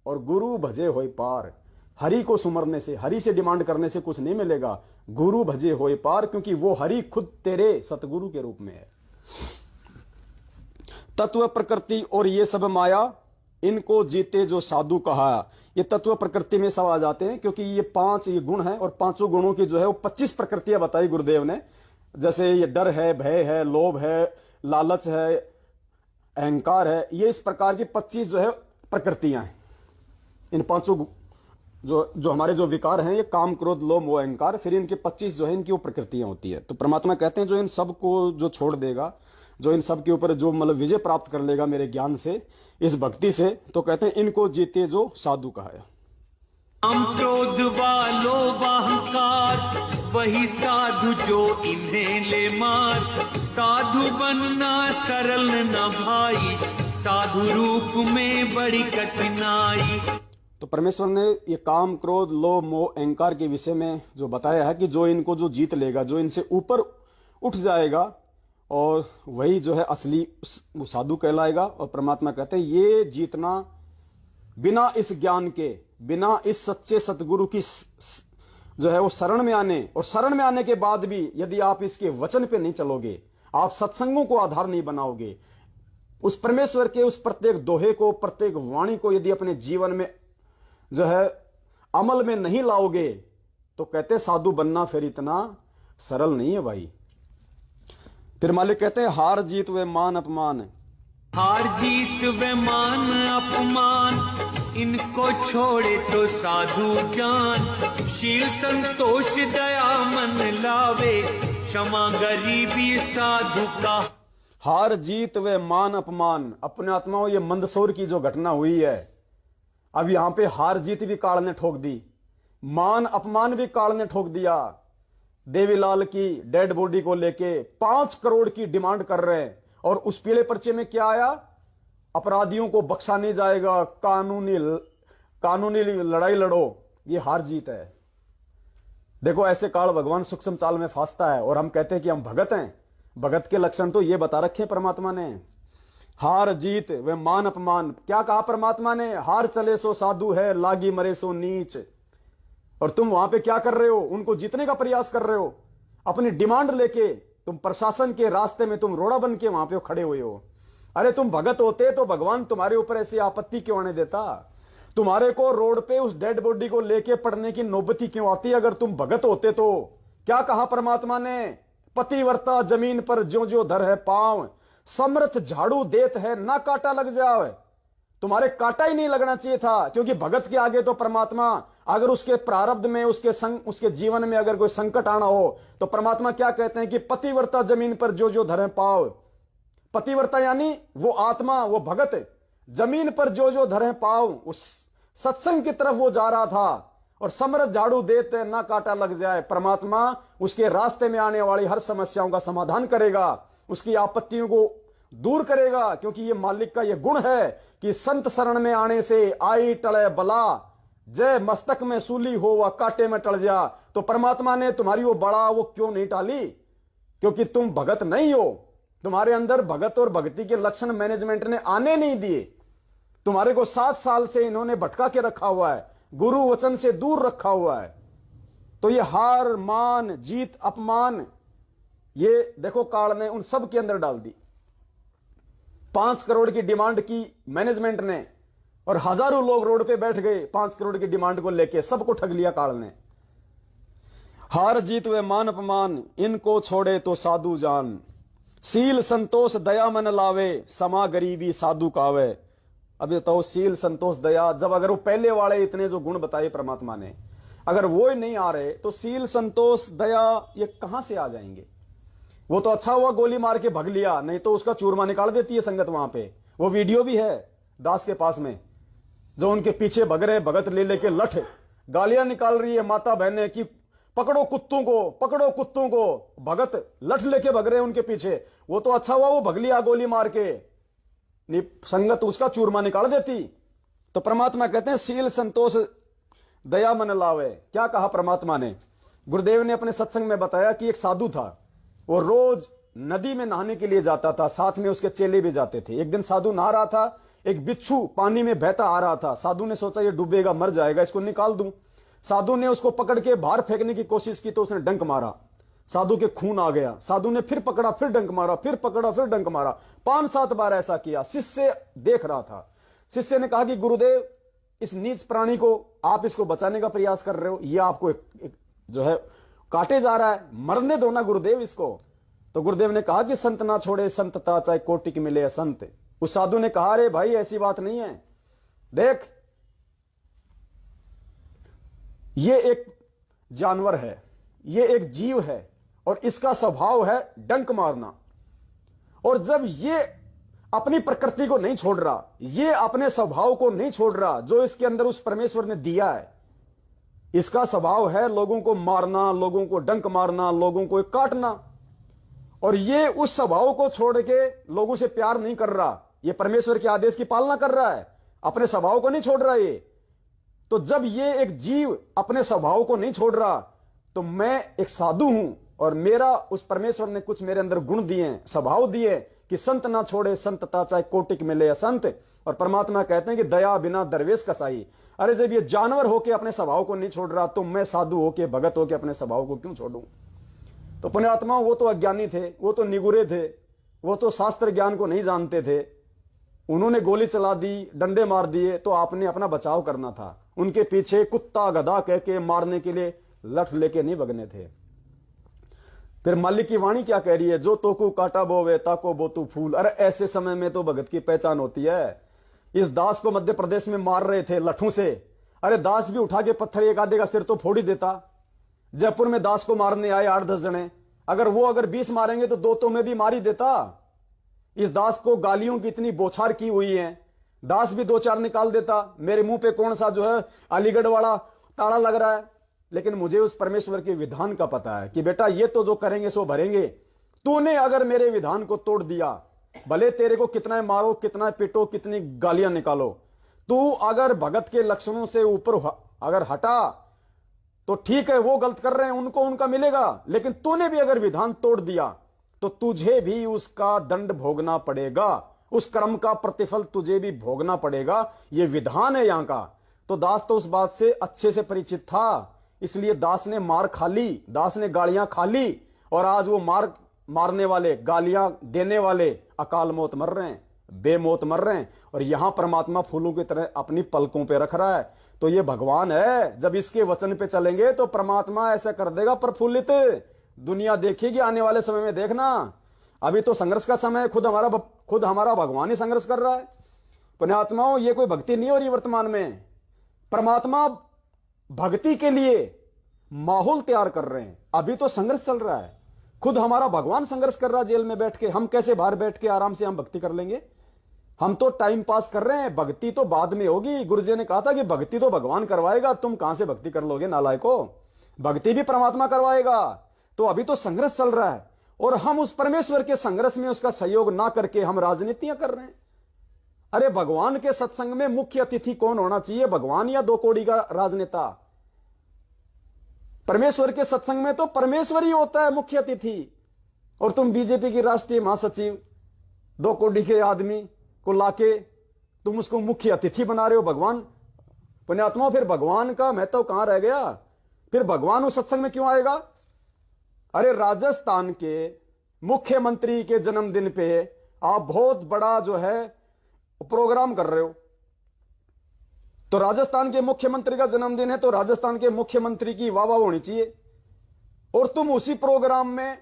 और गुरु भजे होय पार। हरि को सुमरने से, हरि से डिमांड करने से कुछ नहीं मिलेगा, गुरु भजे होय पार, क्योंकि वो हरि खुद तेरे सतगुरु के रूप में है। तत्व प्रकृति और ये सब माया, इनको जीते जो साधु कहा। ये तत्व प्रकृति में सब आ जाते हैं, क्योंकि ये 5 ये गुण हैं और 5 गुणों की जो है वो 25 प्रकृतियां बताई गुरुदेव ने। जैसे ये डर है, भय है, लोभ है, लालच है, अहंकार है, ये इस प्रकार की 25 जो है प्रकृतियां हैं। इन 5 जो हमारे जो विकार हैं, ये काम, क्रोध, लोभ, मोह, अहंकार, फिर इनके 25 जो है इनकी वो प्रकृतियां होती है। तो परमात्मा कहते हैं जो इन सब को जो छोड़ देगा, जो इन सब के ऊपर जो मतलब विजय प्राप्त कर लेगा मेरे ज्ञान से, इस भक्ति से, तो कहते हैं इनको जीते जो साधु कहा है। काम क्रोध वालो अहंकार, वही साधु जो इन्हें ले मार। साधु बनना सरल न भाई, साधु रूप में बड़ी कठिनाई। तो परमेश्वर ने ये काम, क्रोध, लोभ, मोह, अहंकार के विषय में जो बताया है कि जो इनको जो जीत लेगा, जो इनसे ऊपर उठ जाएगा, और वही जो है असली साधु कहलाएगा। और परमात्मा कहते हैं ये जीतना बिना इस ज्ञान के, बिना इस सच्चे सतगुरु की जो है वो शरण में आने, और शरण में आने के बाद भी यदि आप इसके वचन पे नहीं चलोगे, आप सत्संगों को आधार नहीं बनाओगे, उस परमेश्वर के उस प्रत्येक दोहे को, प्रत्येक वाणी को यदि अपने जीवन में जो है अमल में नहीं लाओगे, तो कहते साधु बनना फिर इतना सरल नहीं है भाई। फिर मालिक कहते हैं हार जीत व मान अपमान। हार जीत व मान अपमान, इनको छोड़े तो साधु जान। शील संतोष दया मन लावे, क्षमा गरीबी साधु का। हार जीत व मान अपमान, अपने आत्माओं ये मंदसौर की जो घटना हुई है, अब यहां पे हार जीत भी काल ने ठोक दी, मान अपमान भी काल ने ठोक दिया। देवीलाल की डेड बॉडी को लेके 5 करोड़ की डिमांड कर रहे हैं, और उस पीले पर्चे में क्या आया, अपराधियों को बख्शा नहीं जाएगा, कानूनी लड़ाई लड़ो। ये हार जीत है। देखो ऐसे काल भगवान सूक्ष्म चाल में फांसता है, और हम कहते हैं कि हम भगत हैं। भगत के लक्षण तो ये बता रखे परमात्मा ने, हार जीत व मान अपमान। क्या कहा परमात्मा ने, हार चले सो साधु है, लागी मरे सो नीच। और तुम वहां पे क्या कर रहे हो, उनको जीतने का प्रयास कर रहे हो, अपनी डिमांड लेके तुम प्रशासन के रास्ते में तुम रोड़ा बन के वहां पे खड़े हुए हो। अरे तुम भगत होते तो भगवान तुम्हारे ऊपर ऐसी आपत्ति क्यों आने देता, तुम्हारे को रोड पे उस डेड बॉडी को लेके पड़ने की नौबती क्यों आती अगर तुम भगत होते तो। क्या कहा परमात्मा ने, पतिव्रता जमीन पर ज्यो ज्यो धर है पांव, समर्थ झाड़ू देत है ना काटा लग जाए। तुम्हारे काटा ही नहीं लगना चाहिए था, क्योंकि भगत के आगे तो परमात्मा, अगर उसके प्रारब्ध में, उसके जीवन में अगर कोई संकट आना हो, तो परमात्मा क्या कहते हैं कि पतिव्रता जमीन पर जो जो धरे पाव। पतिव्रता यानी वो आत्मा, वो भगत जमीन पर जो जो धरे पाव, उस सत्संग की तरफ वो जा रहा था, और समर्थ झाड़ू देते ना काटा लग जाए। परमात्मा उसके रास्ते में आने वाली हर समस्याओं का समाधान करेगा, उसकी आपत्तियों को दूर करेगा, क्योंकि ये मालिक का ये गुण है कि संत शरण में आने से आई टले बला, जय मस्तक में सूली हो व कांटे में टल जा। तो परमात्मा ने तुम्हारी वो बड़ा वो क्यों नहीं टाली, क्योंकि तुम भगत नहीं हो, तुम्हारे अंदर भगत और भक्ति के लक्षण मैनेजमेंट ने आने नहीं दिए। तुम्हारे को 7 साल से इन्होंने भटका के रखा हुआ है, गुरु वचन से दूर रखा हुआ है। तो ये हार, मान, जीत, अपमान, ये देखो काल ने उन सब के अंदर डाल दी। 5 करोड़ की डिमांड की मैनेजमेंट ने, और हजारों लोग रोड पे बैठ गए 5 करोड़ की डिमांड को लेके, सबको ठग लिया काल ने। हार जीत व मान अपमान, इनको छोड़े तो साधु जान। सील संतोष दया मन लावे, समा गरीबी साधु कावे। अब ये तो सील संतोष दया, जब अगर वो पहले वाले इतने जो गुण बताए परमात्मा ने, अगर वो ही नहीं आ रहे, तो सील संतोष दया ये कहां से आ जाएंगे। वो तो अच्छा हुआ गोली मार के भग लिया, नहीं तो उसका चूरमा निकाल देती है संगत वहां पे। वो वीडियो भी है दास के पास में, जो उनके पीछे भग रहे भगत ले लेके लठ गालियां निकाल रही है माता बहने की, पकड़ो कुत्तों को, पकड़ो कुत्तों को। भगत लठ लेके भग रहे उनके पीछे। वो तो अच्छा हुआ वो भग लिया गोली मार के, नहीं संगत उसका चूरमा निकाल देती। तो परमात्मा कहते हैं सील संतोष दया मन लावे। क्या कहा परमात्मा ने, गुरुदेव ने अपने सत्संग में बताया कि एक साधु था, वो रोज नदी में नहाने के लिए जाता था, साथ में उसके चेले भी जाते थे। एक दिन साधु नहा रहा था, एक बिच्छू पानी में बहता आ रहा था। साधु ने सोचा ये डूबेगा, मर जाएगा, इसको निकाल दूं। साधु ने उसको पकड़ के बाहर फेंकने की कोशिश की तो उसने डंक मारा, साधु के खून आ गया। साधु ने फिर पकड़ा, फिर डंक मारा, फिर पकड़ा, फिर डंक मारा। 5-7 बार ऐसा किया। शिष्य देख रहा था। शिष्य ने कहा कि गुरुदेव, इस नीच प्राणी को आप इसको बचाने का प्रयास कर रहे हो, ये आपको एक जो है काटे जा रहा है, मरने दो ना गुरुदेव इसको। तो गुरुदेव ने कहा कि संत ना छोड़े संतता, चाहे कोटि की मिले संत। उस साधु ने कहा, अरे भाई ऐसी बात नहीं है, देख ये एक जानवर है, ये एक जीव है और इसका स्वभाव है डंक मारना। और जब ये अपनी प्रकृति को नहीं छोड़ रहा, ये अपने स्वभाव को नहीं छोड़ रहा जो इसके अंदर उस परमेश्वर ने दिया है, इसका स्वभाव है लोगों को मारना, लोगों को डंक मारना, लोगों को काटना, और ये उस स्वभाव को छोड़ के लोगों से प्यार नहीं कर रहा, ये परमेश्वर के आदेश की पालना कर रहा है, अपने स्वभाव को नहीं छोड़ रहा ये। तो जब ये एक जीव अपने स्वभाव को नहीं छोड़ रहा, तो मैं एक साधु हूं और मेरा उस परमेश्वर ने कुछ मेरे अंदर गुण दिए, स्वभाव दिए कि संत ना छोड़े संतता, चाहे कोटिक मिले असंत। और परमात्मा कहते हैं कि दया बिना दरवेश कसाई। अरे जब ये जानवर होके अपने स्वभाव को नहीं छोड़ रहा, तो मैं साधु होके, भगत होके अपने स्वभाव को क्यों छोड़ूं। तो पुण्यात्मा, वो तो अज्ञानी थे, वो तो निगुरे थे, वो तो शास्त्र ज्ञान को नहीं जानते थे। उन्होंने गोली चला दी, डंडे मार दिए, तो आपने अपना बचाव करना था। उनके पीछे कुत्ता गधा कह के मारने के लिए लठ लेके नहीं भगने थे। फिर मालिक की वाणी क्या कह रही है, जो तोकू काटा बोवे ताको बोतू फूल। अरे ऐसे समय में तो भगत की पहचान होती है। इस दास को मध्य प्रदेश में मार रहे थे लठों से, अरे दास भी उठा के पत्थर एक आधे का सिर तो फोड़ ही देता। जयपुर में दास को मारने आए 8-10 जने, अगर 20 मारेंगे तो 2 तो में भी मार ही देता। इस दास को गालियों की इतनी बौछार की हुई है, दास भी 2-4 निकाल देता। मेरे मुंह पे कौन सा जो है अलीगढ़ वाला ताला लग रहा है, लेकिन मुझे उस परमेश्वर के विधान का पता है कि बेटा ये तो जो करेंगे सो भरेंगे। तूने अगर मेरे विधान को तोड़ दिया, भले तेरे को कितना मारो, कितना पिटो, कितनी गालियां निकालो, तू अगर भगत के लक्षणों से ऊपर अगर हटा तो ठीक है, वो गलत कर रहे हैं, उनको उनका मिलेगा। लेकिन तूने भी अगर विधान तोड़ दिया तो तुझे भी उसका दंड भोगना पड़ेगा, उस कर्म का प्रतिफल तुझे भी भोगना पड़ेगा। ये विधान है यहां का। तो दास तो उस बात से अच्छे से परिचित था, इसलिए दास ने मार खा ली, दास ने गालियां खा ली, और आज वो मारने वाले, गालियां देने वाले अकाल मौत मर रहे हैं, बेमौत मर रहे हैं। और यहां परमात्मा फूलों की तरह अपनी पलकों पे रख रहा है। तो ये भगवान है, जब इसके वचन पे चलेंगे तो परमात्मा ऐसा कर देगा प्रफुल्लित। दुनिया देखेगी आने वाले समय में, देखना। अभी तो संघर्ष का समय है, खुद हमारा भगवान ही संघर्ष कर रहा है। पुण्यात्माओं, ये कोई भक्ति नहीं हो रही वर्तमान में। परमात्मा भक्ति के लिए माहौल तैयार कर रहे हैं। अभी तो संघर्ष चल रहा है, खुद हमारा भगवान संघर्ष कर रहा है जेल में बैठ के। हम कैसे बाहर बैठ के आराम से हम भक्ति कर लेंगे? हम तो टाइम पास कर रहे हैं, भक्ति तो बाद में होगी। गुरुजी ने कहा था कि भक्ति तो भगवान करवाएगा, तुम कहां से भक्ति कर लोगे नालायको? भक्ति भी परमात्मा करवाएगा। तो अभी तो संघर्ष चल रहा है और हम उस परमेश्वर के संघर्ष में उसका सहयोग ना करके हम राजनीतियां कर रहे हैं। अरे भगवान के सत्संग में मुख्य अतिथि कौन होना चाहिए, भगवान या 2 कौड़ी का राजनेता? परमेश्वर के सत्संग में तो परमेश्वर ही होता है मुख्य अतिथि। और तुम बीजेपी की राष्ट्रीय महासचिव 2 कौड़ी के आदमी को लाके तुम उसको मुख्य अतिथि बना रहे हो। भगवान, पुण्यात्माओं, फिर भगवान का महत्व कहां रह गया? फिर भगवान उस सत्संग में क्यों आएगा? अरे राजस्थान के मुख्यमंत्री के जन्मदिन पे आप बहुत बड़ा जो है प्रोग्राम कर रहे हो। तो राजस्थान के मुख्यमंत्री का जन्मदिन है तो राजस्थान के मुख्यमंत्री की वाह वाह होनी चाहिए। और तुम उसी प्रोग्राम में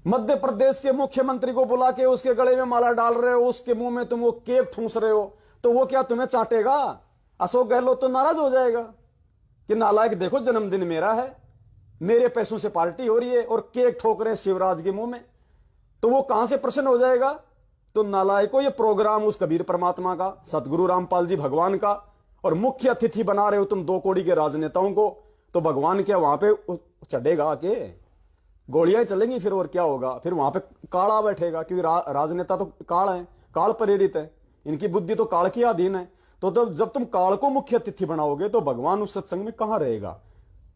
मध्य प्रदेश के मुख्यमंत्री को बुला के उसके गले में माला डाल रहे हो, उसके मुंह में तुम वो केक ठूंस रहे हो, तो वो क्या तुम्हें चाटेगा? अशोक गहलोत तो नाराज हो जाएगा कि नालायक, देखो जन्मदिन मेरा है, मेरे पैसों से पार्टी हो रही है और केक ठोक रहे शिवराज के मुंह में, तो वो कहां से प्रसन्न हो जाएगा? तो नालायको, ये प्रोग्राम उस कबीर परमात्मा का, सतगुरु रामपाल जी भगवान का, और मुख्य अतिथि बना रहे हो तुम 2 कौड़ी के राजनेताओं को। तो भगवान क्या वहां पे चढ़ेगा आके? गोलियां चलेंगी फिर, और क्या होगा? फिर वहां पे काल आ बैठेगा, क्योंकि राजनेता तो काल है, काल प्रेरित है, इनकी बुद्धि तो काल की अधीन है। तो जब तुम काल को मुख्य अतिथि बनाओगे तो भगवान उस सत्संग में कहां रहेगा?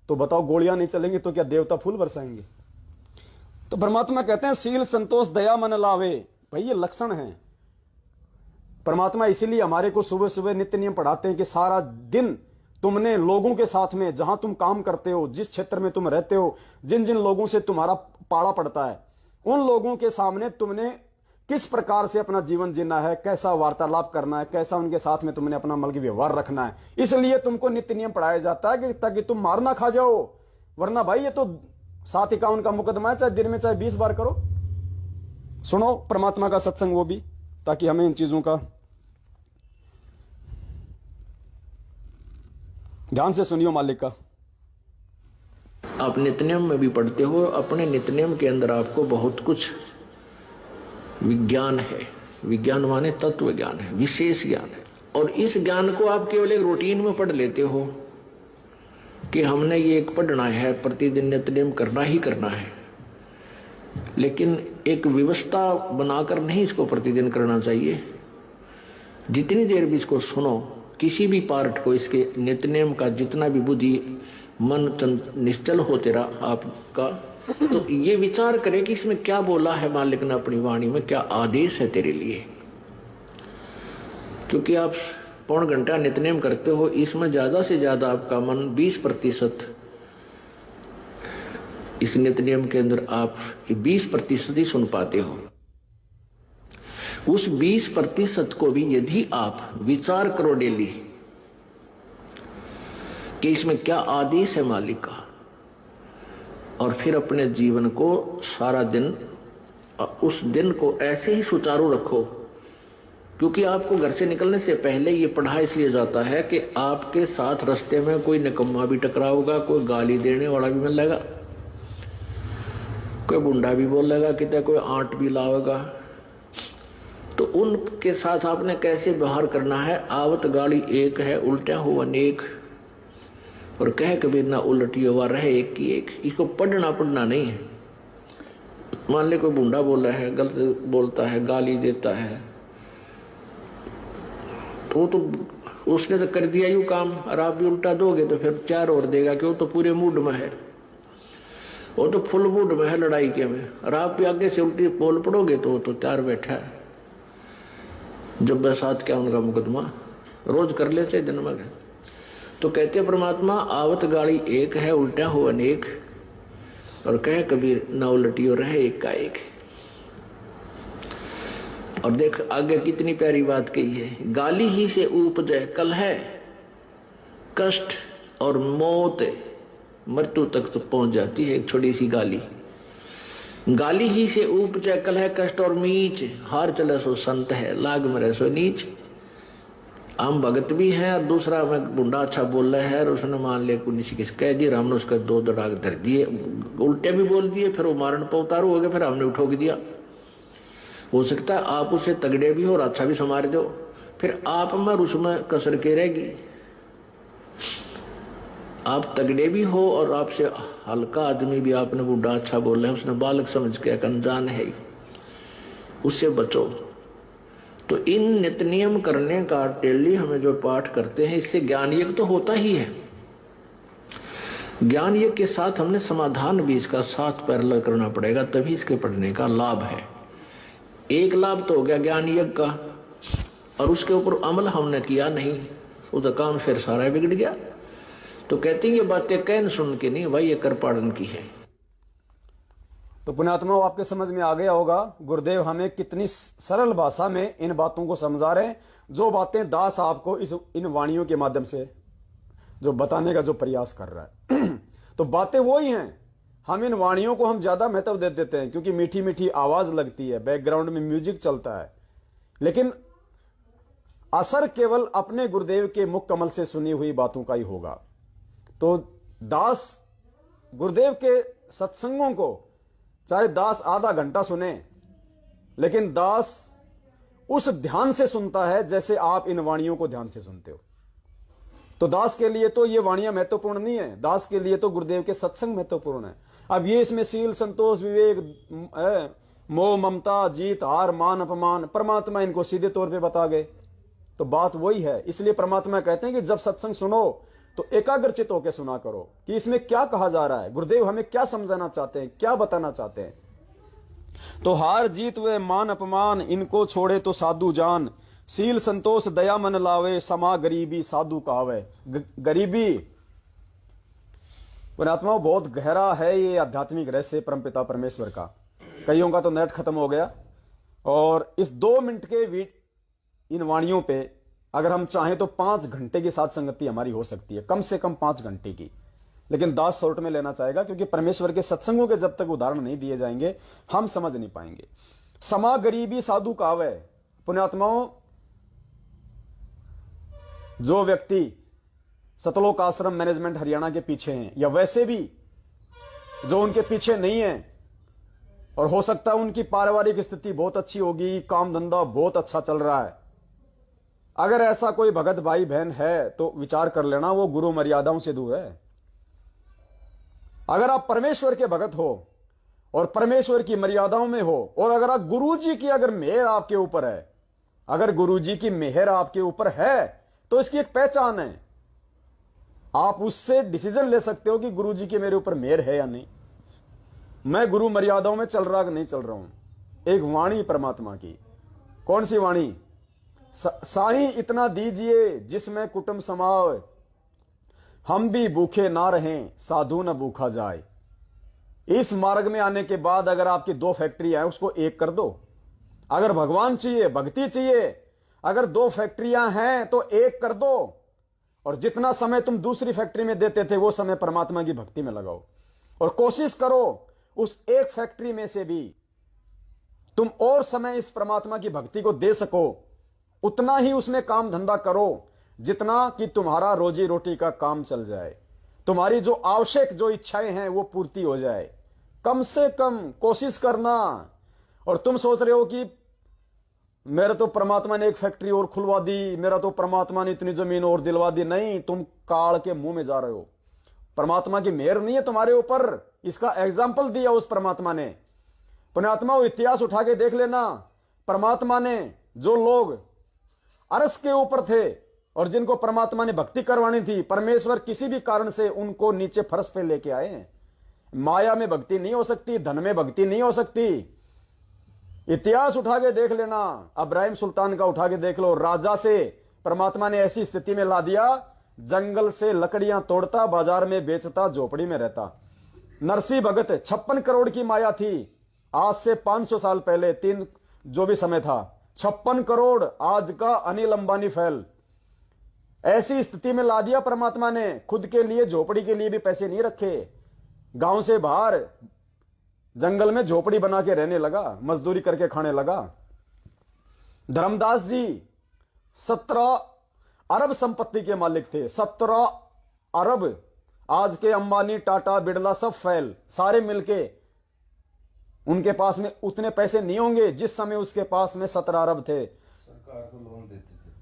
तो बताओ गोलियां नहीं चलेंगी तो क्या देवता फूल बरसाएंगे? तो परमात्मा कहते हैं सील संतोष दया मन लावे। भाई ये लक्षण है। परमात्मा इसीलिए हमारे को सुबह सुबह नित्य नियम पढ़ाते हैं कि सारा दिन तुमने लोगों के साथ में, जहां तुम काम करते हो, जिस क्षेत्र में तुम रहते हो, जिन जिन लोगों से तुम्हारा पाड़ा पड़ता है, उन लोगों के सामने तुमने किस प्रकार से अपना जीवन जीना है, कैसा वार्तालाप करना है, कैसा उनके साथ में तुमने अपना मल व्यवहार रखना है। इसलिए तुमको नित्य नियम पढ़ाया जाता है कि ताकि तुम मार ना खा जाओ। वरना भाई ये तो 751 का मुकदमा है, चाहे दिन में चाहे 20 बार करो। सुनो परमात्मा का सत्संग वो भी, ताकि हमें इन चीजों का ध्यान से सुनियो मालिक का। आप नित्यनियम में भी पढ़ते हो, अपने नित्यनियम के अंदर आपको बहुत कुछ विज्ञान है। विज्ञान माने तत्व ज्ञान है, विशेष ज्ञान है। और इस ज्ञान को आप केवल एक रूटीन में पढ़ लेते हो कि हमने ये एक पढ़ना है, प्रतिदिन नित्यनियम करना ही करना है। लेकिन एक व्यवस्था बनाकर नहीं इसको प्रतिदिन करना चाहिए। जितनी देर भी इसको सुनो, किसी भी पार्ट को, इसके नित्यनियम का जितना भी बुद्धि मन निश्चल होते रहा आपका, तो ये विचार करे कि इसमें क्या बोला है मालिक ने अपनी वाणी में, क्या आदेश है तेरे लिए। क्योंकि आप पौन घंटा नित्यनेम करते हो, इसमें ज्यादा से ज्यादा आपका मन 20% इस नित्यनेम के अंदर आप 20% ही सुन पाते हो। उस 20% को भी यदि आप विचार करो डेली कि इसमें क्या आदेश है मालिक का, और फिर अपने जीवन को सारा दिन, उस दिन को ऐसे ही सुचारू रखो। क्योंकि आपको घर से निकलने से पहले ये पढ़ा इसलिए जाता है कि आपके साथ रास्ते में कोई निकम्मा भी टकराओगा, कोई गाली देने वाला भी मिलेगा, कोई गुंडा भी बोलेगा, कितना कोई आंट भी लाएगा। तो उनके साथ आपने कैसे व्यवहार करना है। आवत गाली एक है, उल्टा हो अनेक, और कह कबीर ना उलटियो वा रहे एक की एक। इसको पढ़ना नहीं है। मान ले कोई बूढ़ा बोला है, गलत बोलता है, गाली देता है, तो उसने तो कर दिया यूं काम, और आप भी उल्टा दोगे तो फिर 4 और देगा कि वो तो पूरे मूड में है, वो तो फुल मूड में है लड़ाई के में। और आप भी आगे से उल्टी बोल पड़ोगे तो वो तो 4 बैठा है। जब बरसात क्या उनका मुकदमा रोज कर लेते दिन में। तो कहते परमात्मा आवत गाड़ी एक है, उल्टा हो अनेक, और कहे कबीर ना उलटियो रहे एक का एक। और देख आगे कितनी प्यारी बात कही है। गाली ही से उपजे कलह, कष्ट और मौत, मृत्यु तक तो पहुंच जाती है एक छोटी सी गाली। गाली ही से उपजे कलह, कष्ट और मीच, हार चले सो संत है, लाग मरे सो नीच। हम भगत भी हैं और दूसरा में बुंडा अच्छा बोल रहा है, और उसने मान लिया किसी किस कह दिया, हमने उसका 2 दड़ाग धर दिए, उल्टे भी बोल दिए, फिर वो मारन पर उतारू हो गए, फिर हमने उठोक दिया। हो सकता है आप उसे तगड़े भी हो और अच्छा भी संवार दो, फिर आप में उसमें कसर के रहेगी। आप तगड़े भी हो और आपसे हल्का आदमी भी आपने बुढ़ा अच्छा बोला है, उसने बालक समझ के अनजान है, उससे बचो। तो इन नित्य नियम करने का डेली हमें जो पाठ करते हैं, इससे ज्ञान यज्ञ तो होता ही है। ज्ञान यज्ञ के साथ हमने समाधान भी इसका साथ पैरेलल करना पड़ेगा, तभी इसके पढ़ने का लाभ है। एक लाभ तो हो गया ज्ञान यज्ञ का, और उसके ऊपर अमल हमने किया नहीं, उसका काम फिर सारा बिगड़ गया। तो कहते हैं ये बातें कहन सुन के नहीं भाई, ये कर पाड़न की है। तो पुण्यात्मा आपके समझ में आ गया होगा गुरुदेव हमें कितनी सरल भाषा में इन बातों को समझा रहे हैं, जो बातें दास आपको इन वाणियों के माध्यम से जो बताने का जो प्रयास कर रहा है। तो बातें वही हैं, हम इन वाणियों को हम ज्यादा महत्व दे देते हैं क्योंकि मीठी मीठी आवाज लगती है, बैकग्राउंड में म्यूजिक चलता है, लेकिन असर केवल अपने गुरुदेव के मुख कमल से सुनी हुई बातों का ही होगा। तो दास गुरुदेव के सत्संगों को चाहे दास आधा घंटा सुने, लेकिन दास उस ध्यान से सुनता है जैसे आप इन वाणियों को ध्यान से सुनते हो। तो दास के लिए तो ये वाणियां महत्वपूर्ण नहीं है, दास के लिए तो गुरुदेव के सत्संग महत्वपूर्ण है। अब ये इसमें सील, संतोष, विवेक, मोह, ममता, जीत, हार, मान, अपमान परमात्मा इनको सीधे तौर पे बता गए। तो बात वही है, इसलिए परमात्मा कहते हैं कि जब सत्संग सुनो तो एकाग्रचित होकर सुना करो कि इसमें क्या कहा जा रहा है, गुरुदेव हमें क्या समझाना चाहते हैं, क्या बताना चाहते हैं। तो हार जीत वे मान अपमान, इनको छोड़े तो साधु जान, शील संतोष दया मन लावे, समा गरीबी साधु कहावे। गरीबी पुण्यात्माओं बहुत गहरा है ये आध्यात्मिक रहस्य परमपिता परमेश्वर का। कईयों का तो नेट खत्म हो गया, और इस 2 मिनट के इन वाणियों पे अगर हम चाहें तो 5 घंटे की साथ संगति हमारी हो सकती है, कम से कम 5 घंटे की। लेकिन दास शॉर्ट में लेना चाहेगा, क्योंकि परमेश्वर के सत्संगों के जब तक उदाहरण नहीं दिए जाएंगे हम समझ नहीं पाएंगे। समा गरीबी साधु कावे। पुण्यात्माओं, जो व्यक्ति सतलोक आश्रम मैनेजमेंट हरियाणा के पीछे हैं, या वैसे भी जो उनके पीछे नहीं है, और हो सकता है उनकी पारिवारिक स्थिति बहुत अच्छी होगी, काम धंधा बहुत अच्छा चल रहा है, अगर ऐसा कोई भगत भाई बहन है तो विचार कर लेना वो गुरु मर्यादाओं से दूर है। अगर आप परमेश्वर के भगत हो और परमेश्वर की मर्यादाओं में हो, और अगर आप गुरु जी की अगर मेहर आपके ऊपर है, अगर गुरु जी की मेहर आपके ऊपर है, तो इसकी एक पहचान है, आप उससे डिसीजन ले सकते हो कि गुरु जी की मेरे ऊपर मेहर है या नहीं, मैं गुरु मर्यादाओं में चल रहा कि नहीं चल रहा हूं। एक वाणी परमात्मा की, कौन सी वाणी? साईं इतना दीजिए जिसमें कुटुंब समाए, हम भी भूखे ना रहें साधु न भूखा जाए। इस मार्ग में आने के बाद अगर आपकी 2 फैक्ट्रियां हैं उसको 1 कर दो। अगर भगवान चाहिए, भक्ति चाहिए, अगर 2 फैक्ट्रियां हैं तो 1 कर दो, और जितना समय तुम दूसरी फैक्ट्री में देते थे वो समय परमात्मा की भक्ति में लगाओ, और कोशिश करो उस 1 फैक्ट्री में से भी तुम और समय इस परमात्मा की भक्ति को दे सको, उतना ही उसमें काम धंधा करो जितना कि तुम्हारा रोजी रोटी का काम चल जाए, तुम्हारी जो आवश्यक जो इच्छाएं हैं वो पूर्ति हो जाए। कम से कम कोशिश करना। और तुम सोच रहे हो कि मेरा तो परमात्मा ने 1 फैक्ट्री और खुलवा दी, मेरा तो परमात्मा ने इतनी जमीन और दिलवा दी, नहीं, तुम काल के मुंह में जा रहे हो। परमात्मा की मेहर नहीं है तुम्हारे ऊपर, इसका एग्जाम्पल दिया उस परमात्मा ने। पुण्यात्मा, इतिहास उठा के देख लेना, परमात्मा ने जो लोग अरस के ऊपर थे और जिनको परमात्मा ने भक्ति करवानी थी, परमेश्वर किसी भी कारण से उनको नीचे फर्श पे लेके आए हैं। माया में भक्ति नहीं हो सकती, धन में भक्ति नहीं हो सकती। इतिहास उठा के देख लेना, इब्राहिम सुल्तान का उठा के देख लो, राजा से परमात्मा ने ऐसी स्थिति में ला दिया, जंगल से लकड़ियां तोड़ता, बाजार में बेचता, झोपड़ी में रहता। नरसिंह भगत 56 करोड़ की माया थी, आज से 500 साल पहले, 3 जो भी समय था, 56 करोड़ आज का अनिल अंबानी फैल। ऐसी स्थिति में ला दिया परमात्मा ने, खुद के लिए झोपड़ी के लिए भी पैसे नहीं रखे, गांव से बाहर जंगल में झोपड़ी बना के रहने लगा, मजदूरी करके खाने लगा। धर्मदास जी 17 अरब संपत्ति के मालिक थे, 17 अरब। आज के अंबानी, टाटा, बिड़ला सब फैल, सारे मिलके उनके पास में उतने पैसे नहीं होंगे जिस समय उसके पास में 17 अरब थे। सरकार को लोन देते थे।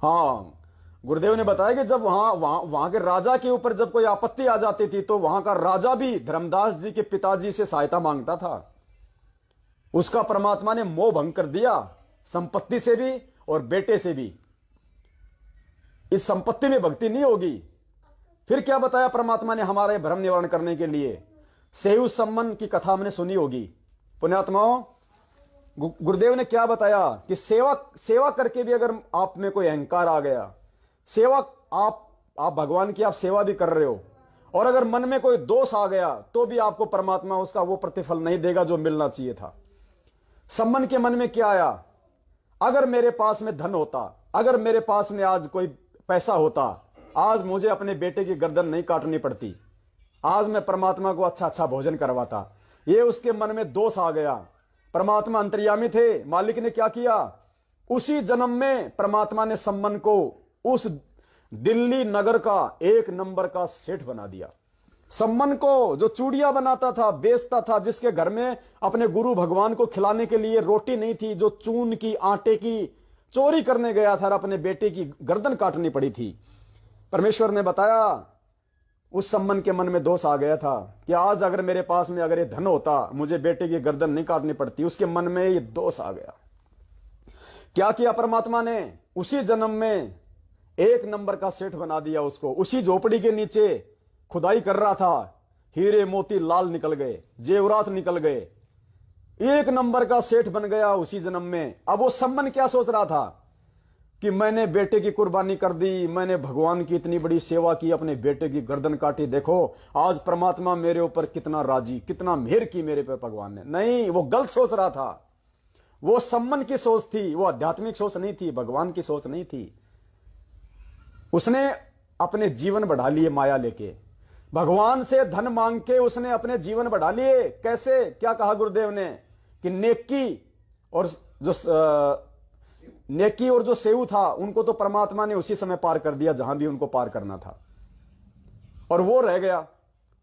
हाँ, गुरुदेव ने बताया कि जब वहां के राजा के ऊपर जब कोई आपत्ति आ जाती थी तो वहां का राजा भी धर्मदास जी के पिताजी से सहायता मांगता था। उसका परमात्मा ने मोह भंग कर दिया, संपत्ति से भी और बेटे से भी। इस संपत्ति में भक्ति नहीं होगी। फिर क्या बताया परमात्मा ने हमारे भ्रम निवारण करने के लिए? सेहु सम्मन की कथा हमने सुनी होगी। पुण्यात्माओं, गुरुदेव ने क्या बताया कि सेवा करके भी अगर आप में कोई अहंकार आ गया, सेवा आप भगवान की आप सेवा भी कर रहे हो, और अगर मन में कोई दोष आ गया तो भी आपको परमात्मा उसका वो प्रतिफल नहीं देगा जो मिलना चाहिए था। सम्मन के मन में क्या आया? अगर मेरे पास में धन होता, अगर मेरे पास में आज कोई पैसा होता, आज मुझे अपने बेटे की गर्दन नहीं काटनी पड़ती, आज मैं परमात्मा को अच्छा अच्छा भोजन करवाता। ये उसके मन में दोष आ गया। परमात्मा अंतर्यामी थे, मालिक ने क्या किया? उसी जन्म में परमात्मा ने सम्मन को उस दिल्ली नगर का 1 नंबर का सेठ बना दिया। सम्मन को जो चूड़ियां बनाता था, बेचता था, जिसके घर में अपने गुरु भगवान को खिलाने के लिए रोटी नहीं थी, जो चून की, आटे की चोरी करने गया था और अपने बेटे की गर्दन काटनी पड़ी थी। परमेश्वर ने बताया उस सम्मन के मन में दोष आ गया था कि आज अगर मेरे पास में अगर ये धन होता, मुझे बेटे की गर्दन नहीं काटनी पड़ती। उसके मन में ये दोष आ गया। क्या किया परमात्मा ने? उसी जन्म में एक नंबर का सेठ बना दिया उसको। उसी झोपड़ी के नीचे खुदाई कर रहा था, हीरे मोती लाल निकल गए, जेवरात निकल गए, एक नंबर का सेठ बन गया उसी जन्म में। अब वो सम्मन क्या सोच रहा था कि मैंने बेटे की कुर्बानी कर दी, मैंने भगवान की इतनी बड़ी सेवा की, अपने बेटे की गर्दन काटी, देखो आज परमात्मा मेरे ऊपर कितना राजी, कितना मेहर की मेरे पे भगवान ने। नहीं, वो गलत सोच रहा था। वो सम्मन की सोच थी, वो आध्यात्मिक सोच नहीं थी, भगवान की सोच नहीं थी। उसने अपने जीवन बढ़ा लिए माया लेके, भगवान से धन मांग के उसने अपने जीवन बढ़ा लिए। कैसे? क्या कहा गुरुदेव ने कि नेकी और जो सेऊ था उनको तो परमात्मा ने उसी समय पार कर दिया जहां भी उनको पार करना था, और वो रह गया।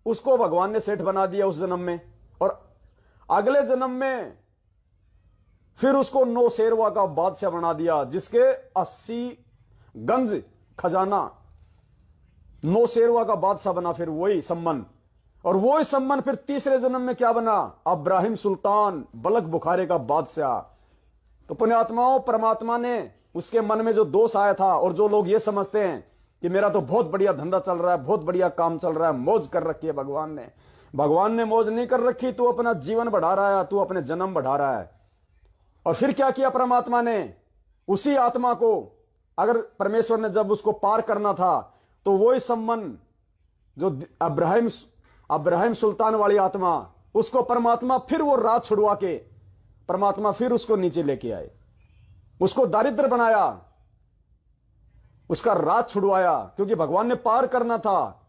उसको भगवान ने सेठ बना दिया उस जन्म में, और अगले जन्म में फिर उसको नौशेरवा का बादशाह बना दिया, जिसके 80 गंज खजाना, नौशेरवा का बादशाह बना फिर वही सम्मन। और वही सम्मन फिर तीसरे जन्म में क्या बना? अब्राहिम सुल्तान, बलक बुखारे का बादशाह। तो पुण्यात्माओं, परमात्मा ने उसके मन में जो दोष आया था, और जो लोग ये समझते हैं कि मेरा तो बहुत बढ़िया धंधा चल रहा है, बहुत बढ़िया काम चल रहा है, मौज कर रखी है भगवान ने मौज नहीं कर रखी। तू अपना जीवन बढ़ा रहा है, तू अपने जन्म बढ़ा रहा है। और फिर क्या किया परमात्मा ने? उसी आत्मा को, अगर परमेश्वर ने जब उसको पार करना था, तो वही सम्मन जो अब्राहिम सुल्तान वाली आत्मा, उसको परमात्मा फिर वो रात छुड़वा के परमात्मा फिर उसको नीचे लेके आए, उसको दारिद्र बनाया, उसका रात छुड़वाया, क्योंकि भगवान ने पार करना था।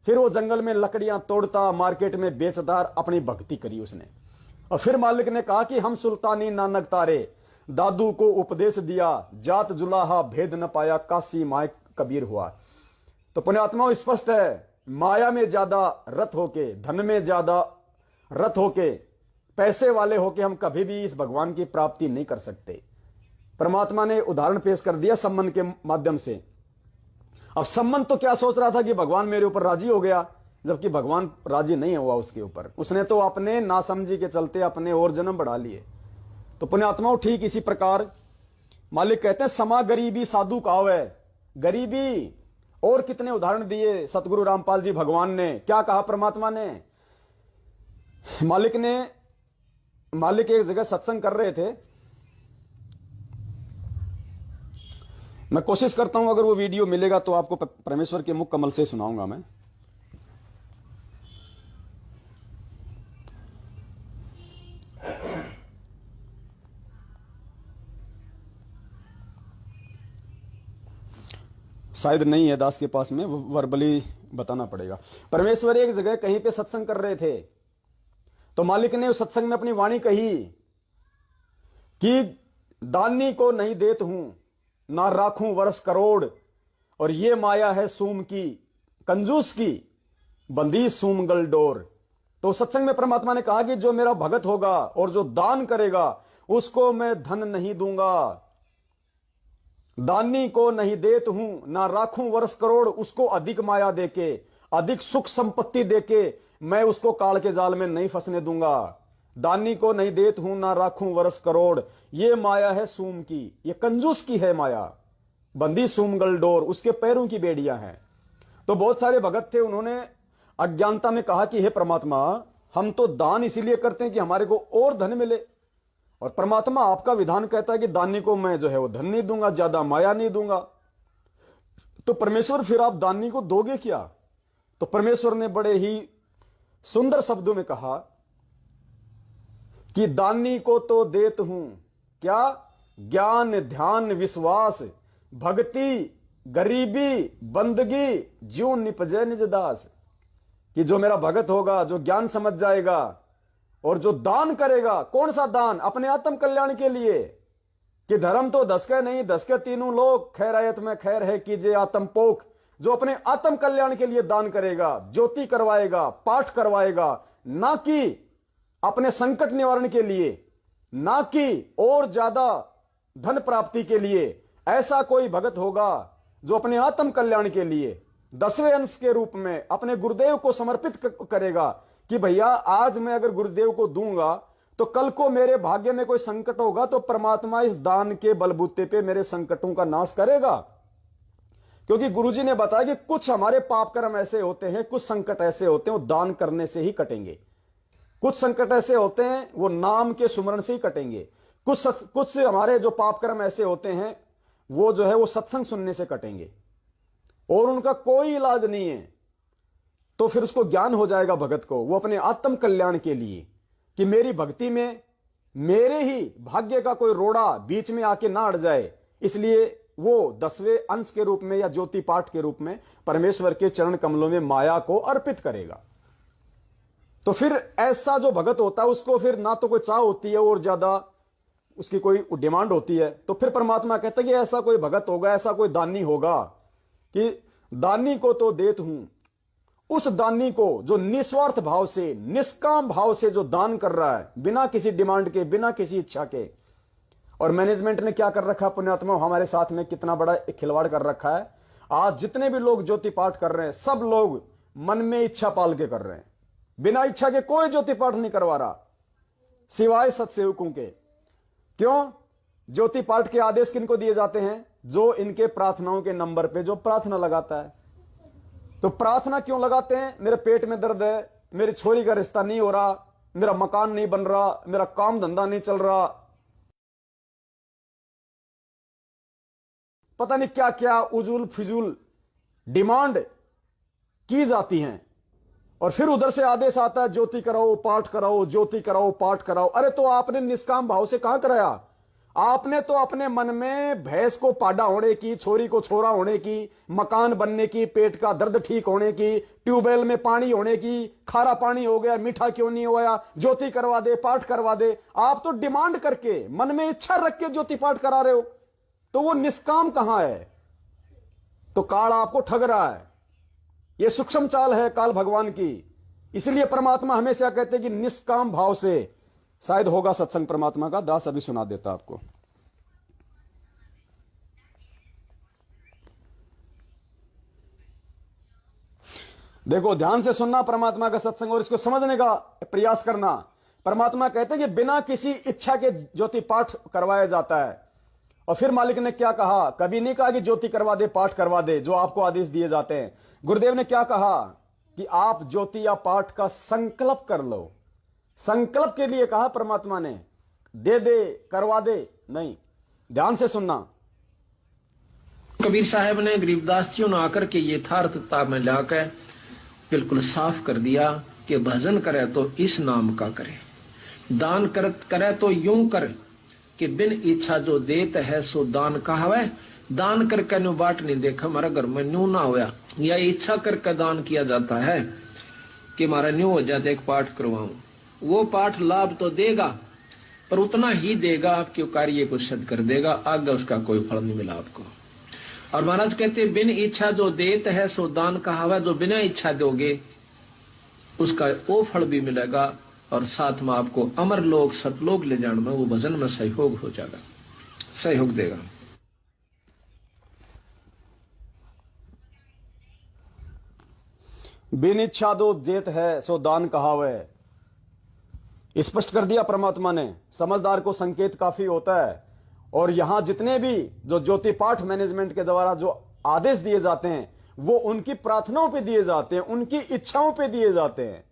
फिर वो जंगल में लकड़ियां तोड़ता, मार्केट में बेचदार, अपनी भक्ति करी उसने। और फिर मालिक ने कहा कि हम सुल्तानी नानक तारे, दादू को उपदेश दिया, जात जुलाहा भेद न पाया, काशी माय कबीर हुआ। तो पुण्यात्माओं, स्पष्ट है, माया में ज्यादा रत होके, धन में ज्यादा रत होके, पैसे वाले होके हम कभी भी इस भगवान की प्राप्ति नहीं कर सकते। परमात्मा ने उदाहरण पेश कर दिया सम्मन के माध्यम से। अब सम्मन तो क्या सोच रहा था कि भगवान मेरे ऊपर राजी हो गया, जबकि भगवान राजी नहीं हुआ उसके ऊपर। उसने तो अपने नासमझी के चलते अपने और जन्म बढ़ा लिए। तो पुण्यात्माओं, ठीक इसी प्रकार मालिक कहते हैं, समा गरीबी साधु कहावे। गरीबी और कितने उदाहरण दिए सतगुरु रामपाल जी भगवान ने। क्या कहा परमात्मा ने? मालिक एक जगह सत्संग कर रहे थे। मैं कोशिश करता हूं, अगर वो वीडियो मिलेगा तो आपको परमेश्वर के मुख कमल से सुनाऊंगा मैं। शायद नहीं है दास के पास में, वर्बली बताना पड़ेगा। परमेश्वर एक जगह कहीं पे सत्संग कर रहे थे, तो मालिक ने उस सत्संग में अपनी वाणी कही कि दानी को नहीं देत हूं, ना राखूं वर्ष करोड़, और ये माया है सूम की, कंजूस की, बंदी सूमगल डोर। तो सत्संग में परमात्मा ने कहा कि जो मेरा भगत होगा और जो दान करेगा, उसको मैं धन नहीं दूंगा। दानी को नहीं देत हूं, ना राखूं वर्ष करोड़, उसको अधिक माया देके, अधिक सुख संपत्ति देके मैं उसको काल के जाल में नहीं फंसने दूंगा। दानी को नहीं देत हूं, ना राखूं वर्ष करोड़, ये माया है सूम की, ये कंजूस की है माया, बंदी सूमगल डोर, उसके पैरों की बेड़ियां हैं। तो बहुत सारे भगत थे, उन्होंने अज्ञानता में कहा कि हे परमात्मा, हम तो दान इसीलिए करते हैं कि हमारे को और धन मिले, और परमात्मा आपका विधान कहता है कि दानी को मैं जो है वो धन नहीं दूंगा, ज्यादा माया नहीं दूंगा। तो परमेश्वर फिर आप दानी को दोगे क्या? तो परमेश्वर ने बड़े ही सुंदर शब्दों में कहा कि दानी को तो देत हूं क्या? ज्ञान, ध्यान, विश्वास, भक्ति, गरीबी, बंदगी, ज्यों निपजे निज दास। कि जो मेरा भगत होगा, जो ज्ञान समझ जाएगा और जो दान करेगा, कौन सा दान? अपने आत्म कल्याण के लिए, कि धर्म तो 10 के नहीं, 10 के तीनों लोग, खैरायत में खैर है कीजिए आत्म पोख। जो अपने आत्म कल्याण के लिए दान करेगा, ज्योति करवाएगा, पाठ करवाएगा, ना कि अपने संकट निवारण के लिए, ना कि और ज्यादा धन प्राप्ति के लिए, ऐसा कोई भगत होगा जो अपने आत्म कल्याण के लिए 10वें अंश के रूप में अपने गुरुदेव को समर्पित करेगा कि भैया आज मैं अगर गुरुदेव को दूंगा तो कल को मेरे भाग्य में कोई संकट होगा तो परमात्मा इस दान के बलबूते पे मेरे संकटों का नाश करेगा। क्योंकि गुरुजी ने बताया कि कुछ हमारे पाप कर्म ऐसे होते हैं, कुछ संकट ऐसे होते हैं वो दान करने से ही कटेंगे। कुछ संकट ऐसे होते हैं वो नाम के सुमरण से ही कटेंगे। कुछ हमारे जो पाप कर्म ऐसे होते हैं वो जो है वो सत्संग सुनने से कटेंगे और उनका कोई इलाज नहीं है। तो फिर उसको ज्ञान हो जाएगा भगत को, वो अपने आत्म कल्याण के लिए कि मेरी भक्ति में मेरे ही भाग्य का कोई रोड़ा बीच में आके ना अड़ जाए, इसलिए वो 10वें अंश के रूप में या ज्योति पाठ के रूप में परमेश्वर के चरण कमलों में माया को अर्पित करेगा। तो फिर ऐसा जो भगत होता है उसको फिर ना तो कोई चाह होती है और ज्यादा उसकी कोई डिमांड होती है। तो फिर परमात्मा कहता है कि ऐसा कोई भगत होगा, ऐसा कोई दानी होगा कि दानी को तो देत हूं, उस दानी को जो निस्वार्थ भाव से निष्काम भाव से जो दान कर रहा है बिना किसी डिमांड के, बिना किसी इच्छा के। और मैनेजमेंट ने क्या कर रखा पुण्यात्मा, हमारे साथ में कितना बड़ा खिलवाड़ कर रखा है। आज जितने भी लोग ज्योति पाठ कर रहे हैं सब लोग मन में इच्छा पाल के कर रहे हैं, बिना इच्छा के कोई ज्योति पाठ नहीं करवा रहा सिवाय सत्सेवकों के। क्यों? ज्योति पाठ के आदेश किनको दिए जाते हैं? जो इनके प्रार्थनाओं के नंबर पे जो प्रार्थना लगाता है। तो प्रार्थना क्यों लगाते हैं? मेरे पेट में दर्द है, मेरी छोरी का रिश्ता नहीं हो रहा, मेरा मकान नहीं बन रहा, मेरा काम धंधा नहीं चल रहा, पता नहीं क्या क्या उजूल फिजूल डिमांड की जाती हैं। और फिर उधर से आदेश आता है ज्योति कराओ, पाठ कराओ, ज्योति कराओ, पाठ कराओ। अरे तो आपने निष्काम भाव से कहां कराया? आपने तो अपने मन में भैंस को पाडा होने की, छोरी को छोरा होने की, मकान बनने की, पेट का दर्द ठीक होने की, ट्यूबवेल में पानी होने की, खारा पानी हो गया, मीठा क्यों नहीं हुआ, ज्योति करवा दे, पाठ करवा दे। आप तो डिमांड करके मन में इच्छा रख के ज्योति पाठ करा रहे हो, तो वो निष्काम कहां है? तो काल आपको ठग रहा है। यह सूक्ष्म चाल है काल भगवान की। इसलिए परमात्मा हमेशा कहते हैं कि निष्काम भाव से शायद होगा सत्संग परमात्मा का। दास अभी सुना देता आपको। देखो, ध्यान से सुनना परमात्मा का सत्संग और इसको समझने का प्रयास करना। परमात्मा कहते हैं कि बिना किसी इच्छा के ज्योति पाठ करवाया जाता है। और फिर मालिक ने क्या कहा? कभी नहीं कहा कि ज्योति करवा दे, पाठ करवा दे, जो आपको आदेश दिए जाते हैं। गुरुदेव ने क्या कहा कि आप ज्योति या पाठ का संकल्प कर लो। संकल्प के लिए कहा परमात्मा ने, दे दे, करवा दे नहीं। ध्यान से सुनना। कबीर साहब ने गरीबदास जी ने आकर के यथार्थता में लाकर बिल्कुल साफ कर दिया कि भजन करे तो इस नाम का करे, दान करे तो यूं करे कि बिन इच्छा जो देत है सो दान कहावे। दान करके न्यू बाट नहीं देखा हमारा घर में न्यू ना होया, या इच्छा करके दान किया जाता है कि हमारा न्यू हो जाता एक पाठ करवाऊं। वो पाठ लाभ तो देगा पर उतना ही देगा आपके कार्य को सिद्ध कर देगा, आगे उसका कोई फल नहीं मिला आपको। और महाराज कहते बिन इच्छा जो देत है सो दान कहावा। जो बिना इच्छा दोगे उसका वो फल भी मिलेगा और साथ में आपको अमर लोग सतलोक ले जाने में वो भजन में सहयोग हो जाएगा, सहयोग देगा। बिन इच्छा दो देत है सो दान कहावे। स्पष्ट कर दिया परमात्मा ने। समझदार को संकेत काफी होता है। और यहां जितने भी जो ज्योति पाठ मैनेजमेंट के द्वारा जो आदेश दिए जाते हैं वो उनकी प्रार्थनाओं पे दिए जाते हैं, उनकी इच्छाओं पे दिए जाते हैं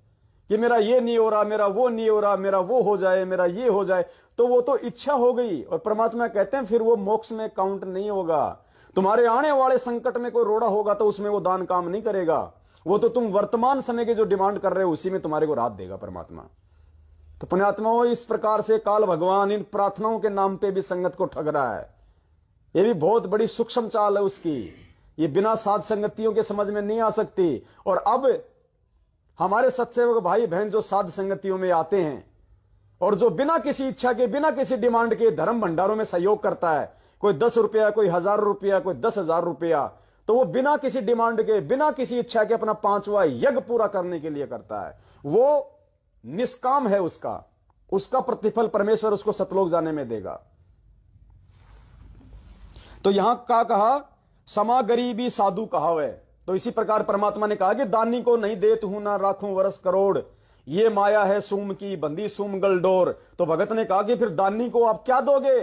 कि मेरा ये नहीं हो रहा, मेरा वो नहीं हो रहा, मेरा वो हो जाए, मेरा ये हो जाए। तो वो तो इच्छा हो गई। और परमात्मा कहते हैं फिर वो मोक्ष में काउंट नहीं होगा। तुम्हारे आने वाले संकट में कोई रोड़ा होगा तो उसमें वो दान काम नहीं करेगा। वो तो तुम वर्तमान समय के जो डिमांड कर रहे हो उसी में तुम्हारे को राहत देगा परमात्मा। तो पुण्यात्माओं, इस प्रकार से काल भगवान इन प्रार्थनाओं के नाम पे भी संगत को ठग रहा है। ये भी बहुत बड़ी सूक्ष्म चाल है उसकी। ये बिना साध संगतियों के समझ में नहीं आ सकती। और अब हमारे सत्सेवक भाई बहन जो साध संगतियों में आते हैं और जो बिना किसी इच्छा के, बिना किसी डिमांड के धर्म भंडारों में सहयोग करता है, कोई 10 रुपया, कोई 1000 रुपया, कोई 10,000 रुपया, तो वो बिना किसी डिमांड के, बिना किसी इच्छा के अपना 5वां यज्ञ पूरा करने के लिए करता है। वो निष्काम है। उसका प्रतिफल परमेश्वर उसको सतलोक जाने में देगा। तो यहां का कहा समा गरीबी साधु कहावे। तो इसी प्रकार परमात्मा ने कहा कि दानी को नहीं देत हूं ना राखूं वर्ष करोड़, ये माया है सूम की बंदी सूम गलडोर। तो भगत ने कहा कि फिर दानी को आप क्या दोगे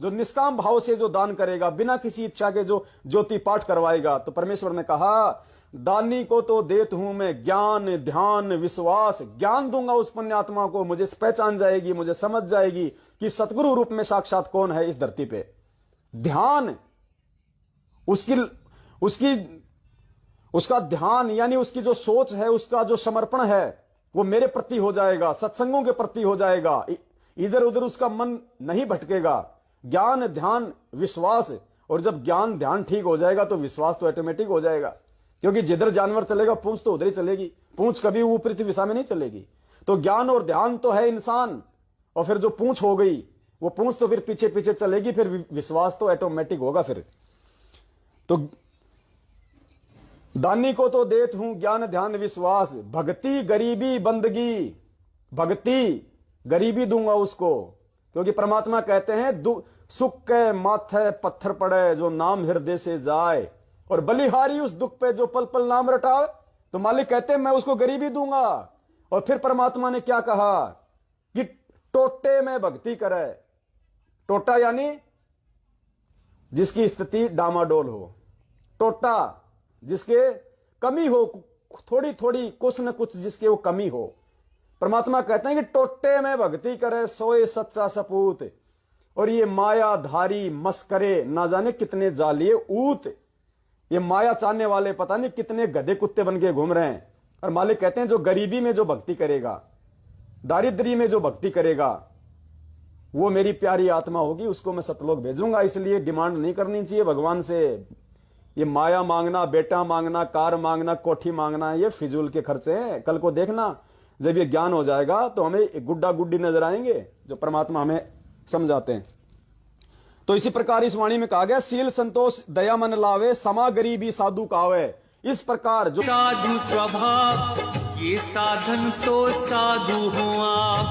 जो निष्काम भाव से जो दान करेगा, बिना किसी इच्छा के जो ज्योति पाठ करवाएगा, तो परमेश्वर ने कहा दानी को तो देत हूं मैं ज्ञान, ध्यान, विश्वास। ज्ञान दूंगा उस पुण्यात्मा को, मुझे पहचान जाएगी, मुझे समझ जाएगी कि सतगुरु रूप में साक्षात कौन है इस धरती पे। ध्यान, उसका ध्यान यानी उसकी जो सोच है, उसका जो समर्पण है वो मेरे प्रति हो जाएगा, सत्संगों के प्रति हो जाएगा, इधर उधर उसका मन नहीं भटकेगा। ज्ञान, ध्यान, विश्वास। और जब ज्ञान ध्यान ठीक हो जाएगा तो विश्वास तो ऑटोमेटिक हो जाएगा, क्योंकि जिधर जानवर चलेगा पूंछ तो उधर ही चलेगी, पूंछ कभी ऊपरी दिशा में नहीं चलेगी। तो ज्ञान और ध्यान तो है इंसान, और फिर जो पूंछ हो गई वो पूंछ तो फिर पीछे पीछे चलेगी, फिर विश्वास तो ऑटोमेटिक होगा। फिर तो दानी को तो देत हूं ज्ञान, ध्यान, विश्वास। भक्ति, गरीबी, बंदगी। भक्ति, गरीबी दूंगा उसको, क्योंकि परमात्मा कहते हैं सुख के माथे पत्थर पड़े जो नाम हृदय से जाए, और बलिहारी उस दुख पे जो पल पल नाम रटाए। तो मालिक कहते हैं मैं उसको गरीबी दूंगा। और फिर परमात्मा ने क्या कहा कि टोटे में भक्ति करे। टोटा यानी जिसकी स्थिति डामाडोल हो, टोटा जिसके कमी हो, थोड़ी थोड़ी कुछ न कुछ जिसके वो कमी हो। परमात्मा कहते हैं कि टोटे में भक्ति करे सोए सच्चा सपूत। और ये मायाधारी मस्करे ना जाने कितने जालिए ऊत। ये माया चाहने वाले पता नहीं कितने गधे कुत्ते बन के घूम रहे हैं। और मालिक कहते हैं जो गरीबी में जो भक्ति करेगा, दारिद्री में जो भक्ति करेगा, वो मेरी प्यारी आत्मा होगी, उसको मैं सतलोक भेजूंगा। इसलिए डिमांड नहीं करनी चाहिए भगवान से। ये माया मांगना, बेटा मांगना, कार मांगना, कोठी मांगना, ये फिजूल के खर्चे हैं। कल को देखना जब ये ज्ञान हो जाएगा तो हमें गुड्डा गुड्डी नजर आएंगे, जो परमात्मा हमें समझाते हैं। तो इसी प्रकार इस वाणी में कहा गया, सील संतोष दया मन लावे, समा गरीबी साधु कावे। इस प्रकार जो साधु स्वभाव ये साधन तो साधु हुआ।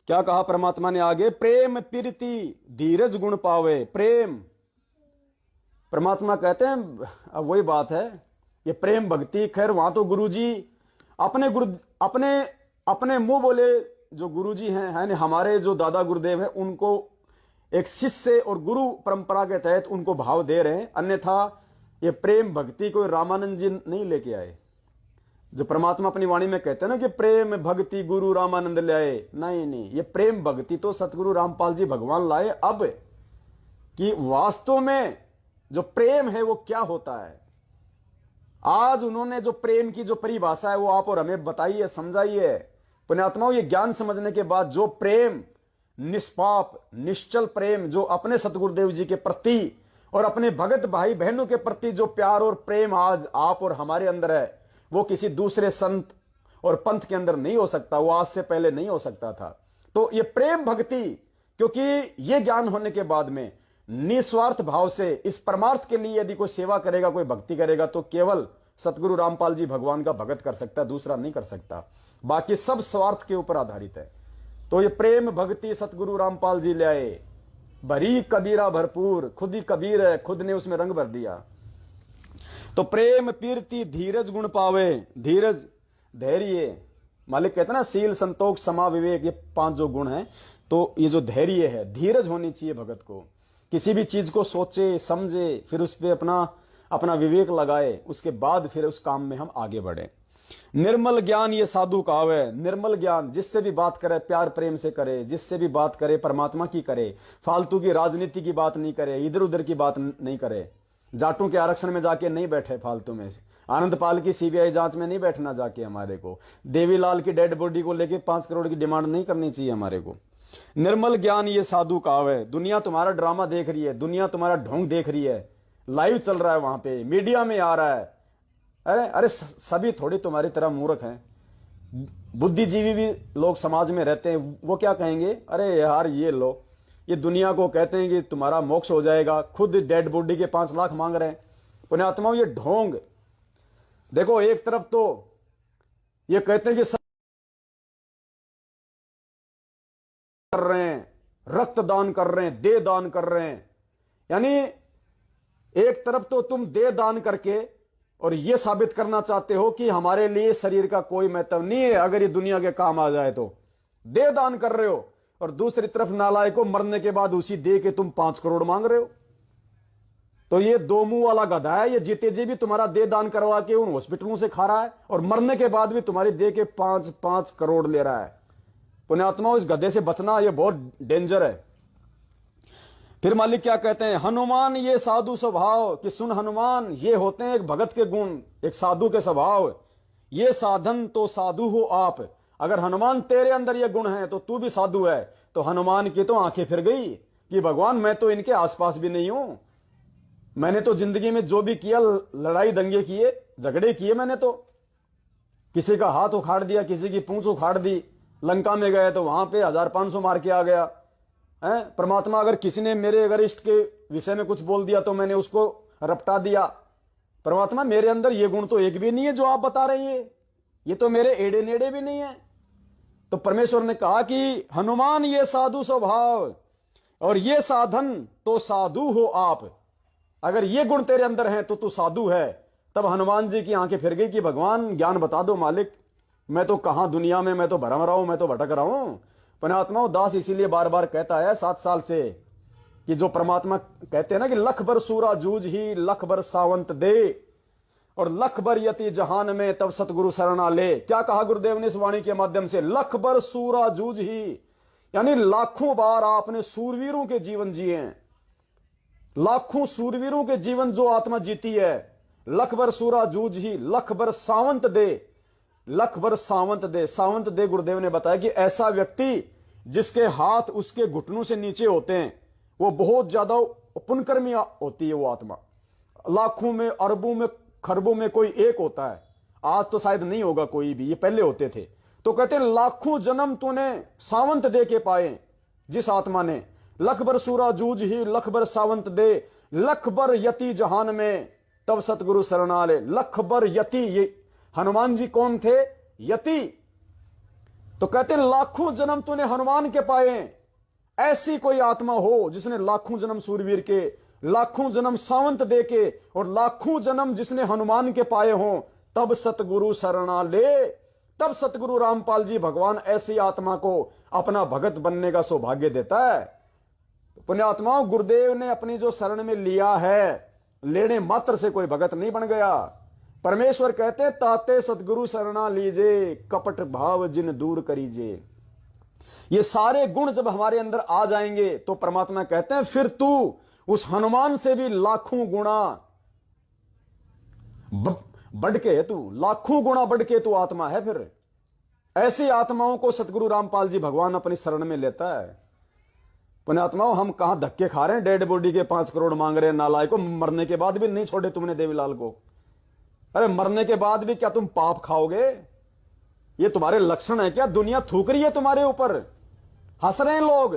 क्या कहा परमात्मा ने आगे, प्रेम प्रीति धीरज गुण पावे। प्रेम, परमात्मा कहते हैं अब वही बात है, ये प्रेम भक्ति। खैर वहां तो गुरुजी अपने मुंह बोले जो गुरुजी हैं, है हमारे जो दादा गुरुदेव हैं, उनको एक शिष्य और गुरु परंपरा के तहत उनको भाव दे रहे हैं। अन्यथा ये प्रेम भक्ति कोई रामानंद जी नहीं लेके आए। जो परमात्मा अपनी वाणी में कहते हैं ना कि प्रेम भक्ति गुरु रामानंद लाए, नहीं, ये प्रेम भक्ति तो सतगुरु रामपाल जी भगवान लाए। अब कि वास्तव में जो प्रेम है वो क्या होता है, आज उन्होंने जो प्रेम की जो परिभाषा है वो आप और हमें बताइए, समझाइए। पुण्यात्माओं, ये ज्ञान समझने के बाद जो प्रेम, निष्पाप निश्चल प्रेम जो अपने सतगुरुदेव जी के प्रति और अपने भगत भाई बहनों के प्रति जो प्यार और प्रेम आज आप और हमारे अंदर है, वो किसी दूसरे संत और पंथ के अंदर नहीं हो सकता, वो आज से पहले नहीं हो सकता था। तो ये प्रेम भक्ति, क्योंकि ये ज्ञान होने के बाद में निस्वार्थ भाव से इस परमार्थ के लिए यदि कोई सेवा करेगा, कोई भक्ति करेगा, तो केवल सतगुरु रामपाल जी भगवान का भगत कर सकता है, दूसरा नहीं कर सकता। बाकी सब स्वार्थ के ऊपर आधारित है। तो ये प्रेम भक्ति सतगुरु रामपाल जी ले आए, भरी कबीरा भरपूर। खुद ही कबीर है, खुद ने उसमें रंग भर दिया। तो प्रेम कीर्ति धीरज गुण पावे। धीरज, धैर्य, मालिक कहते ना सील संतोष समा विवेक, ये 5 जो गुण हैं। तो ये जो धैर्य है, धीरज होनी चाहिए भगत को। किसी भी चीज को सोचे समझे, फिर उस पर अपना विवेक लगाए, उसके बाद फिर उस काम में हम आगे बढ़े। निर्मल ज्ञान ये साधु कावे। निर्मल ज्ञान, जिससे भी बात करे प्यार प्रेम से करे, जिससे भी बात करे परमात्मा की करे, फालतू की राजनीति की बात नहीं करे, इधर उधर की बात नहीं करे, जाटों के आरक्षण में जाके नहीं बैठे फालतू में, आनंद पाल की सीबीआई जांच में नहीं बैठना जाके हमारे को, देवीलाल की डेड बॉडी को लेके 5 करोड़ की डिमांड नहीं करनी चाहिए हमारे को। निर्मल ज्ञान ये साधु कावे। दुनिया तुम्हारा ड्रामा देख रही है, दुनिया तुम्हारा ढोंग देख रही है, लाइव चल रहा है, वहां पे मीडिया में आ रहा है। अरे सभी थोड़ी तुम्हारी तरह मूर्ख हैं। बुद्धिजीवी भी लोग समाज में रहते हैं, वो क्या कहेंगे, अरे यार ये लो, ये दुनिया को कहते हैं कि तुम्हारा मोक्ष हो जाएगा, खुद डेड बॉडी के 5 लाख मांग रहे हैं। पुण्यात्माओं, ये ढोंग देखो। एक तरफ तो ये कहते हैं कि सब कर रहे हैं, रक्त दान कर रहे हैं, देह दान कर रहे हैं, यानी एक तरफ तो तुम देह दान करके और ये साबित करना चाहते हो कि हमारे लिए शरीर का कोई महत्व नहीं है, अगर ये दुनिया के काम आ जाए तो देह दान कर रहे हो, और दूसरी तरफ नालायक को मरने के बाद उसी दे के तुम 5 करोड़ मांग रहे हो। तो ये दो मुंह वाला गधा है। ये जीते जी भी तुम्हारा दे दान करवा के उन हॉस्पिटलों से खा रहा है और मरने के बाद भी तुम्हारी दे के 5-5 करोड़ ले रहा है। पुण्यात्माओं, इस गधे से बचना ये बहुत डेंजर है। फिर मालिक क्या कहते हैं, हनुमान ये साधु स्वभाव कि सुन हनुमान, ये होते हैं एक भगत के गुण, एक साधु के स्वभाव। ये साधन तो साधु हो आप। अगर हनुमान तेरे अंदर ये गुण है तो तू भी साधु है। तो हनुमान की तो आंखें फिर गई कि भगवान मैं तो इनके आसपास भी नहीं हूं। मैंने तो जिंदगी में जो भी किया, लड़ाई दंगे किए, झगड़े किए, मैंने तो किसी का हाथ उखाड़ दिया, किसी की पूंछ उखाड़ दी। लंका में गए तो वहां पे 1500 मार के आ गया है। परमात्मा अगर किसी ने मेरे अगर इष्ट के विषय में कुछ बोल दिया तो मैंने उसको रपटा दिया। परमात्मा मेरे अंदर ये गुण तो एक भी नहीं है जो आप बता रही है, ये तो मेरे एड़े नेड़े भी नहीं है। तो परमेश्वर ने कहा कि हनुमान ये साधु स्वभाव और ये साधन तो साधु हो आप। अगर ये गुण तेरे अंदर हैं तो तू साधु है। तब हनुमान जी की आंखें फिर गई कि भगवान ज्ञान बता दो मालिक, मैं तो कहां दुनिया में, मैं तो भरम रहा हूं, मैं तो भटक रहा हूं। पुण्यात्माओं, दास इसीलिए बार बार कहता है 7 साल से कि जो परमात्मा कहते हैं ना कि लख बर सूरा जूझ ही लख बर सावंत दे और लख बर यति जहान में तब सतगुरु शरणा ले। क्या कहा गुरुदेव ने इस वाणी के माध्यम से, लख बर सूरा जूझ ही, यानी लाखों बार आपने सूरवीरों के जीवन जिए हैं। लाखों सूरवीरों के जीवन जो आत्मा जीती है। लख बर सूरा जूझ ही लख बर सावंत दे, लख बर सावंत दे। सावंत दे गुरुदेव ने बताया कि ऐसा व्यक्ति जिसके हाथ उसके घुटनों से नीचे होते हैं, वो बहुत ज्यादा पुण्यकर्मी होती है वो आत्मा। लाखों में, अरबों में, खरबों में कोई एक होता है। आज तो शायद नहीं होगा कोई भी, ये पहले होते थे। तो कहते हैं लाखों जन्म तूने सावंत दे के पाए जिस आत्मा ने। लख बर सूरा जूझ ही लख बर सावंत दे, लख बर यति जहान में तब सतगुरु शरणा ले। लख बर यति, ये हनुमान जी कौन थे? यति। तो कहते हैं लाखों जन्म तूने हनुमान के पाए। ऐसी कोई आत्मा हो जिसने लाखों जन्म सूरवीर के, लाखों जन्म सावंत दे के और लाखों जन्म जिसने हनुमान के पाए हों, तब सतगुरु शरणा ले। तब सतगुरु रामपाल जी भगवान ऐसी आत्मा को अपना भगत बनने का सौभाग्य देता है। पुण्यात्माओं, गुरुदेव ने अपनी जो शरण में लिया है, लेने मात्र से कोई भगत नहीं बन गया। परमेश्वर कहते ताते सतगुरु शरणा लीजे, कपट भाव जिन दूर करीजे। ये सारे गुण जब हमारे अंदर आ जाएंगे तो परमात्मा कहते हैं फिर तू उस हनुमान से भी लाखों गुणा बढ़ के, तू लाखों गुणा बढ़ के तू आत्मा है। फिर ऐसी आत्माओं को सतगुरु रामपाल जी भगवान अपनी शरण में लेता है। पुण्यात्माओं, हम कहां धक्के खा रहे हैं, डेड बॉडी के 5 करोड़ मांग रहे हैं नालायक को। मरने के बाद भी नहीं छोड़े तुमने देवीलाल को। अरे मरने के बाद भी क्या तुम पाप खाओगे? ये तुम्हारे लक्षण है क्या? दुनिया थूक रही है तुम्हारे ऊपर, हंस रहे हैं लोग।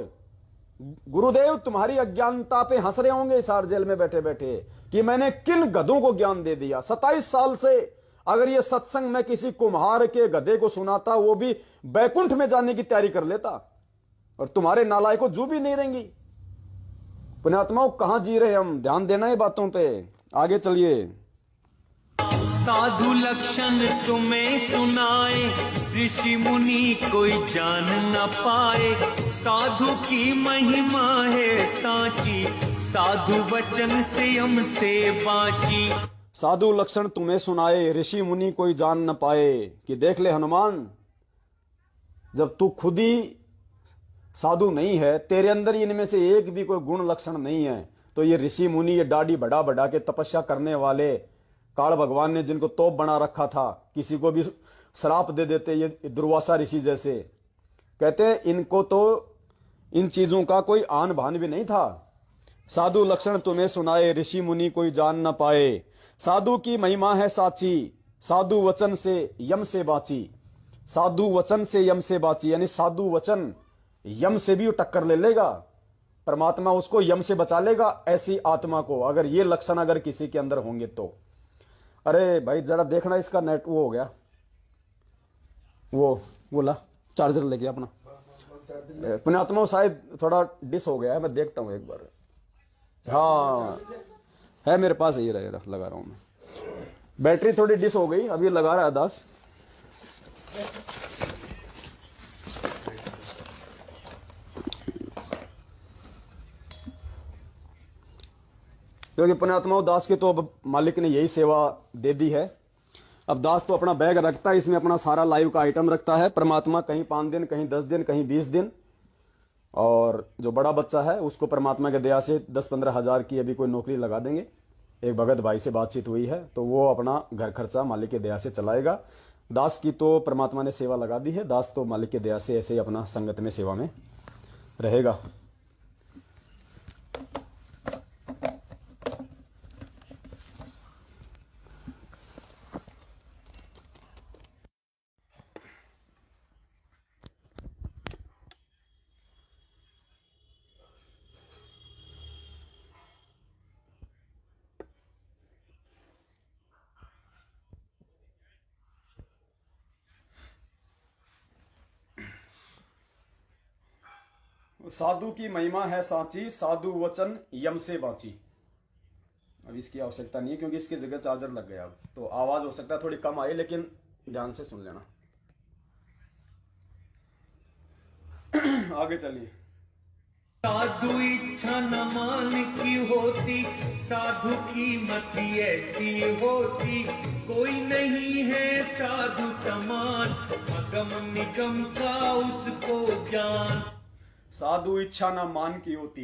गुरुदेव तुम्हारी अज्ञानता पे हंस रहे होंगे हिसार जेल में बैठे बैठे कि मैंने किन गधों को ज्ञान दे दिया। 27 साल से अगर ये सत्संग मैं किसी कुम्हार के गधे को सुनाता, वो भी बैकुंठ में जाने की तैयारी कर लेता, और तुम्हारे नालायक को जू भी नहीं रहेंगी। पुण्यात्माओं, कहां जी रहे हम? ध्यान देना है बातों पे। आगे चलिए। साधु लक्षण तुम्हें सुनाए, ऋषि मुनि कोई जान न पाए। साधु की महिमा है सांची, साधु वचन से हमसे बाची। साधु लक्षण तुम्हें सुनाए, ऋषि मुनि कोई जान न पाए। कि देख ले हनुमान, जब तू खुद ही साधु नहीं है, तेरे अंदर इनमें से एक भी कोई गुण लक्षण नहीं है, तो ये ऋषि मुनि, ये दाढ़ी बढ़ा बढ़ा के तपस्या करने वाले काल भगवान ने जिनको तोप बना रखा था, किसी को भी श्राप दे देते, ये दुर्वासा ऋषि जैसे, कहते हैं इनको तो इन चीजों का कोई आन भान भी नहीं था। साधु लक्षण तुम्हें सुनाए, ऋषि मुनि कोई जान न पाए। साधु की महिमा है साची, साधु वचन से यम से बाची। साधु वचन से यम से बाची, यानी साधु वचन यम से भी टक्कर ले लेगा, परमात्मा उसको यम से बचा लेगा ऐसी आत्मा को, अगर ये लक्षण अगर किसी के अंदर होंगे तो। अरे भाई जरा देखना इसका नेट वो हो गया, वो ला चार्जर लेके अपना। पुण्यात्मा शायद थोड़ा डिस हो गया है, मैं देखता हूं एक बार। हाँ है मेरे पास, ये रहा लगा रहा हूं मैं। बैटरी थोड़ी डिस हो गई, अभी लगा रहा है दास। क्योंकि पुण्यात्माओं दास की तो अब मालिक ने यही सेवा दे दी है। अब दास तो अपना बैग रखता है, इसमें अपना सारा लाइव का आइटम रखता है। परमात्मा कहीं 5 दिन, कहीं 10 दिन, कहीं 20 दिन। और जो बड़ा बच्चा है उसको परमात्मा के दया से 10-15 हजार की अभी कोई नौकरी लगा देंगे। एक भगत भाई से बातचीत हुई है, तो वो अपना घर खर्चा मालिक के दया से चलाएगा। दास की तो परमात्मा ने सेवा लगा दी है। दास तो मालिक के दया से ऐसे ही अपना संगत में सेवा में रहेगा। साधु की महिमा है सांची, साधु वचन यम से बाची। अब इसकी आवश्यकता नहीं है क्योंकि इसकी जगह चार्जर लग गया। अब तो आवाज हो सकता है थोड़ी कम आई, लेकिन ध्यान से सुन लेना। आगे चलिए। साधु इच्छा न मान की होती, साधु की मति ऐसी होती, कोई नहीं है साधु समान, अगम निगम का उसको जान। साधु इच्छा ना मान की होती।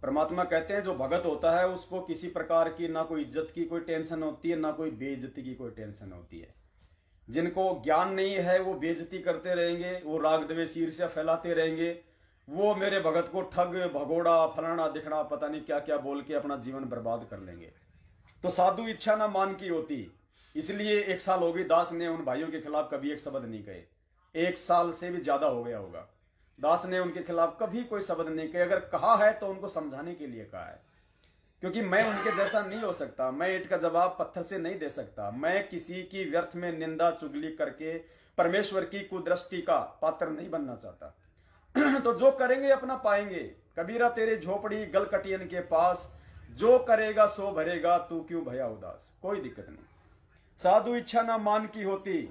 परमात्मा कहते हैं जो भगत होता है उसको किसी प्रकार की ना कोई इज्जत की कोई टेंशन होती है, ना कोई बेइज्जती की कोई टेंशन होती है। जिनको ज्ञान नहीं है वो बेइज्जती करते रहेंगे, वो राग द्वेष ईर्ष्या फैलाते रहेंगे, वो मेरे भगत को ठग भगोड़ा फलाना दिखना पता नहीं क्या क्या बोल के अपना जीवन बर्बाद कर लेंगे। तो साधु इच्छा ना मान की होती। इसलिए 1 साल हो गई दास ने उन भाइयों के खिलाफ कभी एक शब्द नहीं कहे। 1 साल से भी ज्यादा हो गया होगा। दास ने उनके खिलाफ कभी कोई शब्द नहीं कहे। अगर कहा है तो उनको समझाने के लिए कहा है, क्योंकि मैं उनके जैसा नहीं हो सकता। मैं ईंट का जवाब पत्थर से नहीं दे सकता। मैं किसी की व्यर्थ में निंदा चुगली करके परमेश्वर की कुदृष्टि का पात्र नहीं बनना चाहता। तो जो करेंगे अपना पाएंगे। कबीरा तेरे झोपड़ी गलकटियन के पास, जो करेगा सो भरेगा, तू क्यों भया उदास। कोई दिक्कत नहीं। साधु इच्छा ना मान की होती।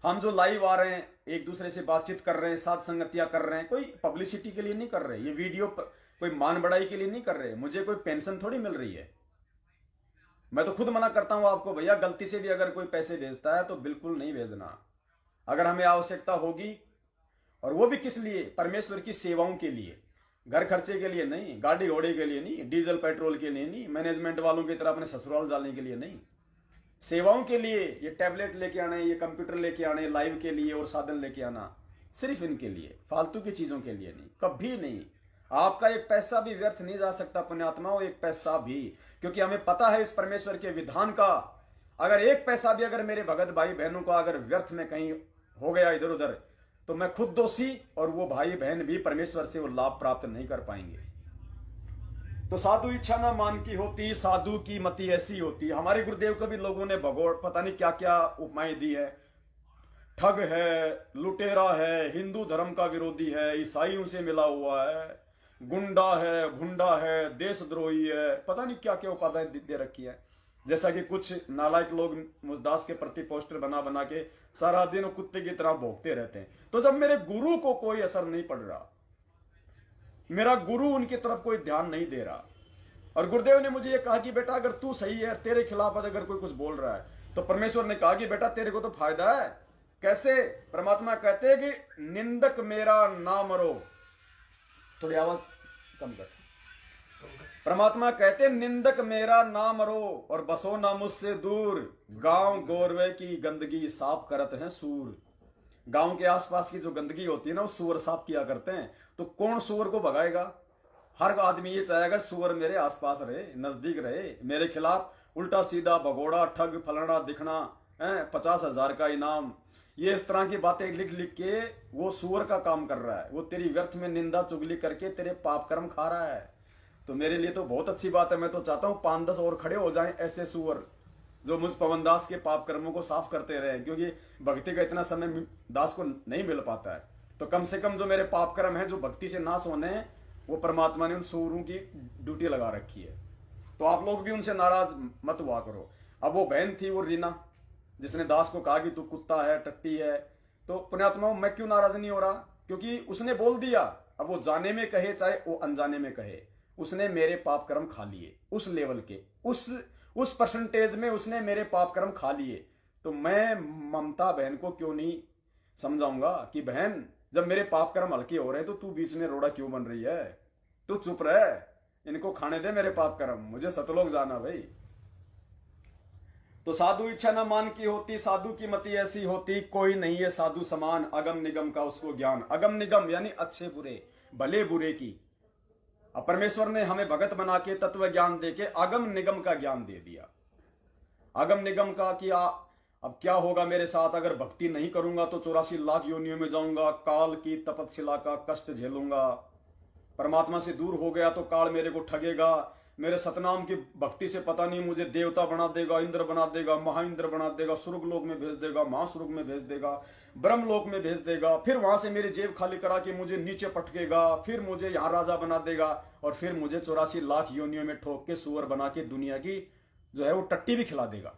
हम जो लाइव आ रहे हैं, एक दूसरे से बातचीत कर रहे हैं, साथ संगतियां कर रहे हैं, कोई पब्लिसिटी के लिए नहीं कर रहे। ये वीडियो कोई मान बढ़ाई के लिए नहीं कर रहे। मुझे कोई पेंशन थोड़ी मिल रही है। मैं तो खुद मना करता हूं आपको, भैया गलती से भी अगर कोई पैसे भेजता है तो बिल्कुल नहीं भेजना। अगर हमें आवश्यकता होगी, और वो भी किस लिए, परमेश्वर की सेवाओं के लिए, घर खर्चे के लिए नहीं, गाड़ी घोड़े के लिए नहीं, डीजल पेट्रोल के लिए नहीं, मैनेजमेंट वालों की तरह अपने ससुराल जाने के लिए नहीं, सेवाओं के लिए। ये टैबलेट लेके आने, ये कंप्यूटर लेके आने, लाइव के लिए और साधन लेके आना, सिर्फ इनके लिए, फालतू की चीजों के लिए नहीं, कभी नहीं। आपका एक पैसा भी व्यर्थ नहीं जा सकता पुण्यात्माओं, एक पैसा भी, क्योंकि हमें पता है इस परमेश्वर के विधान का। अगर एक पैसा भी अगर मेरे भगत भाई बहनों का अगर व्यर्थ में कहीं हो गया इधर उधर, तो मैं खुद दोषी और वो भाई बहन भी परमेश्वर से वो लाभ प्राप्त नहीं कर पाएंगे। तो साधु इच्छा ना मान की होती, साधु की मति ऐसी होती। हमारे गुरुदेव को भी लोगों ने भगोड़ पता नहीं क्या क्या उपमाएं दी है। ठग है, लुटेरा है, हिंदू धर्म का विरोधी है, ईसाइयों से मिला हुआ है, गुंडा है, भुंडा है, देशद्रोही है, पता नहीं क्या क्या उपाधियां दे रखी है। जैसा कि कुछ नालायक लोग मुझदास के प्रति पोस्टर बना बना के सारा दिन कुत्ते की तरह भोंकते रहते हैं। तो जब मेरे गुरु को कोई असर नहीं पड़ रहा, मेरा गुरु उनकी तरफ कोई ध्यान नहीं दे रहा, और गुरुदेव ने मुझे ये कहा कि बेटा अगर तू सही है, तेरे खिलाफ अगर कोई कुछ बोल रहा है, तो परमेश्वर ने कहा कि बेटा तेरे को तो फायदा है। कैसे? परमात्मा कहते हैं कि निंदक मेरा ना मरो। थोड़ी आवाज कम कर। परमात्मा कहते हैं निंदक मेरा ना मरो और बसो ना मुझसे दूर, गांव गोरवे की गंदगी साफ करत हैं सूर। गांव के आसपास की जो गंदगी होती है ना, वो सुअर साफ किया करते हैं। तो कौन सुअर को भगाएगा? हर आदमी ये चाहेगा सुअर मेरे आसपास रहे, नजदीक रहे। मेरे खिलाफ उल्टा सीधा भगोड़ा, ठग, फलाना दिखना, 50,000 का इनाम, ये इस तरह की बातें लिख लिख के वो सुअर का काम कर रहा है। वो तेरी व्यर्थ में निंदा चुगली करके तेरे पाप कर्म खा रहा है। तो मेरे लिए तो बहुत अच्छी बात है। मैं तो चाहता हूँ 5-10 और खड़े हो जाएं ऐसे सुअर जो मुझ पवन दास के पाप कर्मों को साफ करते रहे, क्योंकि भक्ति का इतना समय दास को नहीं मिल पाता है। तो कम से कम जो मेरे पाप कर्म है जो भक्ति से नाश होने हैं, वो परमात्मा ने उन सूरों की ड्यूटी लगा रखी है। तो आप लोग भी उनसे नाराज मत हुआ करो। अब वो बहन थी वो रीना, जिसने दास को कहा कि तू कुत्ता है, टट्टी है, तो पुण्यात्मा मैं क्यों नाराज नहीं हो रहा? क्योंकि उसने बोल दिया। अब वो जाने में कहे चाहे वो अनजाने में कहे, उसने मेरे पाप कर्म खा लिए, उस लेवल के, उस परसेंटेज में उसने मेरे पाप कर्म खा लिए। तो मैं ममता बहन को क्यों नहीं समझाऊंगा कि बहन जब मेरे पाप कर्म हल्के हो रहे हैं तो तू बीच में रोड़ा क्यों बन रही है, तू चुप रह, इनको खाने दे मेरे पाप कर्म, मुझे सतलोक जाना भाई। तो साधु इच्छा न मान की होती, साधु की मति ऐसी होती, कोई नहीं है साधु समान, अगम निगम का उसको ज्ञान। अगम निगम यानी अच्छे बुरे, भले बुरे की। अब परमेश्वर ने हमें भगत बना के तत्व ज्ञान दे के अगम निगम का ज्ञान दे दिया। अगम निगम का कि अब क्या होगा मेरे साथ, अगर भक्ति नहीं करूंगा तो 84 लाख योनियों में जाऊंगा, काल की तपस्या का कष्ट झेलूंगा, परमात्मा से दूर हो गया तो काल मेरे को ठगेगा, मेरे सतनाम की भक्ति से पता नहीं मुझे देवता बना देगा, इंद्र बना देगा, महाइंद्र बना देगा, स्वर्ग लोक में भेज देगा, महास्वर्ग में भेज देगा, ब्रह्म लोक में भेज देगा, फिर वहां से मेरी जेब खाली करा के मुझे नीचे पटकेगा, फिर मुझे यहाँ राजा बना देगा और फिर मुझे 84 लाख योनियों में ठोक के सुअर बना के दुनिया की जो है वो टट्टी भी खिला देगा।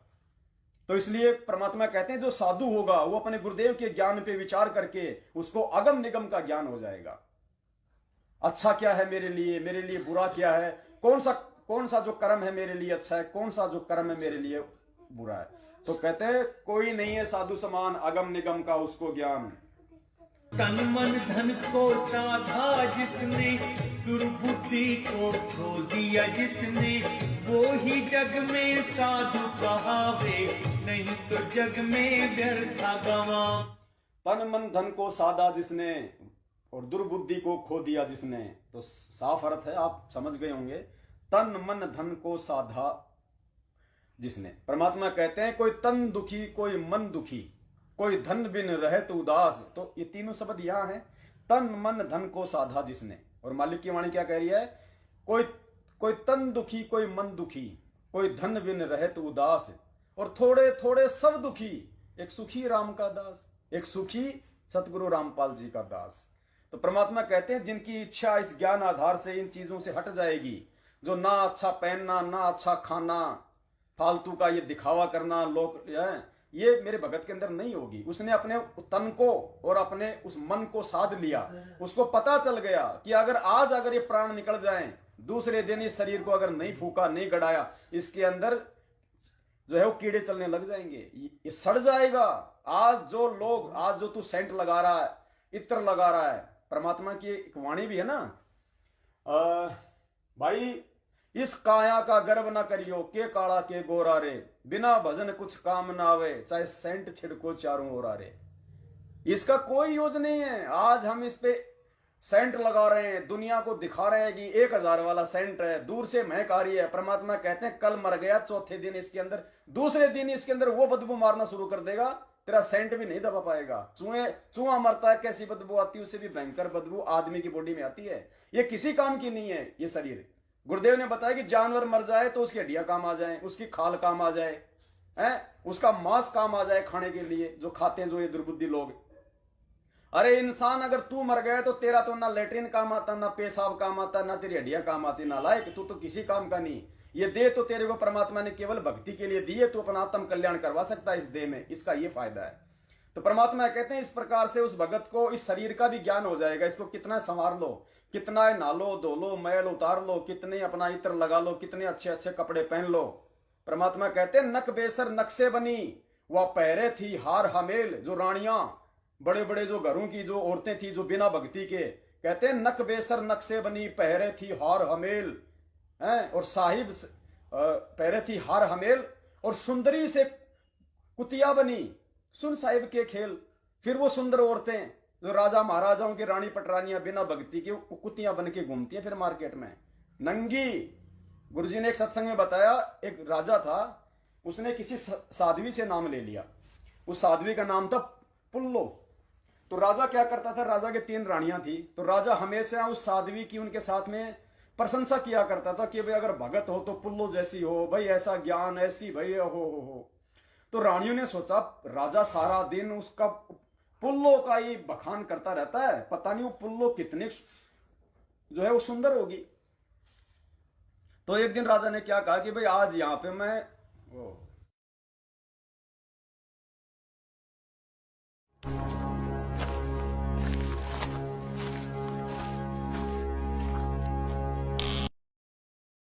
तो इसलिए परमात्मा कहते हैं जो साधु होगा वो अपने गुरुदेव के ज्ञान पे विचार करके उसको अगम निगम का ज्ञान हो जाएगा। अच्छा क्या है मेरे लिए बुरा क्या है, कौन सा जो कर्म है मेरे लिए अच्छा है, कौन सा जो कर्म है मेरे लिए बुरा है। तो कहते हैं कोई नहीं है साधु समान, अगम निगम का उसको ज्ञान। तन मन धन को साधा जिसने, दुर्बुद्धि को खो दिया जिसने, वो ही जग में साधु कहावे, नहीं तो जग में व्यर्था गवा। तन मन धन को साधा जिसने और दुर्बुद्धि को खो दिया जिसने, तो साफ अर्थ है, आप समझ गए होंगे। तन मन धन को साधा जिसने, परमात्मा कहते हैं कोई तन दुखी, कोई मन दुखी, कोई धन बिन रहे तो उदास। तो ये तीनों शब्द यहां हैं, तन मन धन को साधा जिसने। और मालिक की वाणी क्या कह रही है, कोई तन दुखी, कोई मन दुखी, कोई धन बिन रहे तो उदास, और थोड़े थोड़े सब दुखी, एक सुखी राम का दास, एक सुखी सतगुरु रामपाल जी का दास। तो परमात्मा कहते हैं जिनकी इच्छा इस ज्ञान आधार से इन चीजों से हट जाएगी, जो ना अच्छा पहनना, ना अच्छा खाना, फालतू का ये दिखावा करना, लोग ये मेरे भगत के अंदर नहीं होगी। उसने अपने तन को और अपने उस मन को साध लिया, उसको पता चल गया कि अगर ये प्राण निकल जाएं, दूसरे दिन इस शरीर को अगर नहीं फूका, नहीं गड़ाया, इसके अंदर जो है वो कीड़े चलने लग जाएंगे, ये सड़ जाएगा। आज जो तू सेंट लगा रहा है, इत्र लगा रहा है, परमात्मा की एक वाणी भी है ना, भाई इस काया का गर्व ना करियो, के काला के गोरा रे, बिना भजन कुछ काम ना आवे, चाहे सेंट छिड़को चारों ओर आ रे। इसका कोई यूज नहीं है। आज हम इस पे सेंट लगा रहे हैं, दुनिया को दिखा रहे हैं कि 1000 वाला सेंट है, दूर से महक आ रही है। परमात्मा कहते हैं कल मर गया, चौथे दिन इसके अंदर, दूसरे दिन इसके अंदर वो बदबू मारना शुरू कर देगा, तेरा सेंट भी नहीं दबा पाएगा। चूहा मरता है, कैसी बदबू आती है, उससे भी भयंकर बदबू आदमी की बॉडी में आती है। ये किसी काम की नहीं है ये शरीर। गुरुदेव ने बताया कि जानवर मर जाए तो उसकी हड्डियां काम आ जाए, उसकी खाल काम आ जाए, उसका मांस काम आ जाए खाने के लिए, जो खाते हैं जो ये दुर्बुद्धि लोग। अरे इंसान अगर तू मर गया तो तेरा तो ना लेटरिन काम आता, ना पेशाब काम आता, ना तेरी हड्डियां काम आती, ना लायक, तू तो किसी काम का नहीं। ये देह तो तेरे को परमात्मा ने केवल भक्ति के लिए दी है, तू अपना आत्म कल्याण करवा सकता है इस देह में, इसका ये फायदा है। तो परमात्मा कहते हैं इस प्रकार से उस भगत को इस शरीर का भी ज्ञान हो जाएगा। इसको कितना संवार लो, कितना नहालो धो लो, मैल उतार लो, कितने अपना इत्र लगा लो, कितने अच्छे अच्छे कपड़े पहन लो। परमात्मा कहते हैं नक बेसर नक्शे बनी, वह पहरे थी हार हमेल। जो रानियां, बड़े बड़े जो घरों की जो औरतें थी जो बिना भक्ति के, कहते हैं नक बेसर नक्शे बनी, पहरे थी हार हमेल, और साहिब पहरे थी हार हमेल, और सुंदरी से कुतिया बनी, सुन साहिब के खेल। फिर वो सुंदर औरतें जो राजा महाराजाओं की रानी पटरानियां बिना भक्ति के कुतियां बन के घूमती हैं फिर मार्केट में नंगी। गुरुजी ने एक सत्संग में बताया, एक राजा था, उसने किसी साध्वी से नाम ले लिया। उस साध्वी का नाम था पुल्लो। तो राजा क्या करता था, राजा के 3 रानियां थी, तो राजा हमेशा उस साध्वी की उनके साथ में प्रशंसा किया करता था कि भाई अगर भगत हो तो पुल्लो जैसी हो, भाई ऐसा ज्ञान, ऐसी भाई हो। तो रानियों ने सोचा राजा सारा दिन उसका पुल्लो का ही बखान करता रहता है, पता नहीं वो पुल्लो कितने जो है वो सुंदर होगी। तो एक दिन राजा ने क्या कहा कि भाई आज यहां पे मैं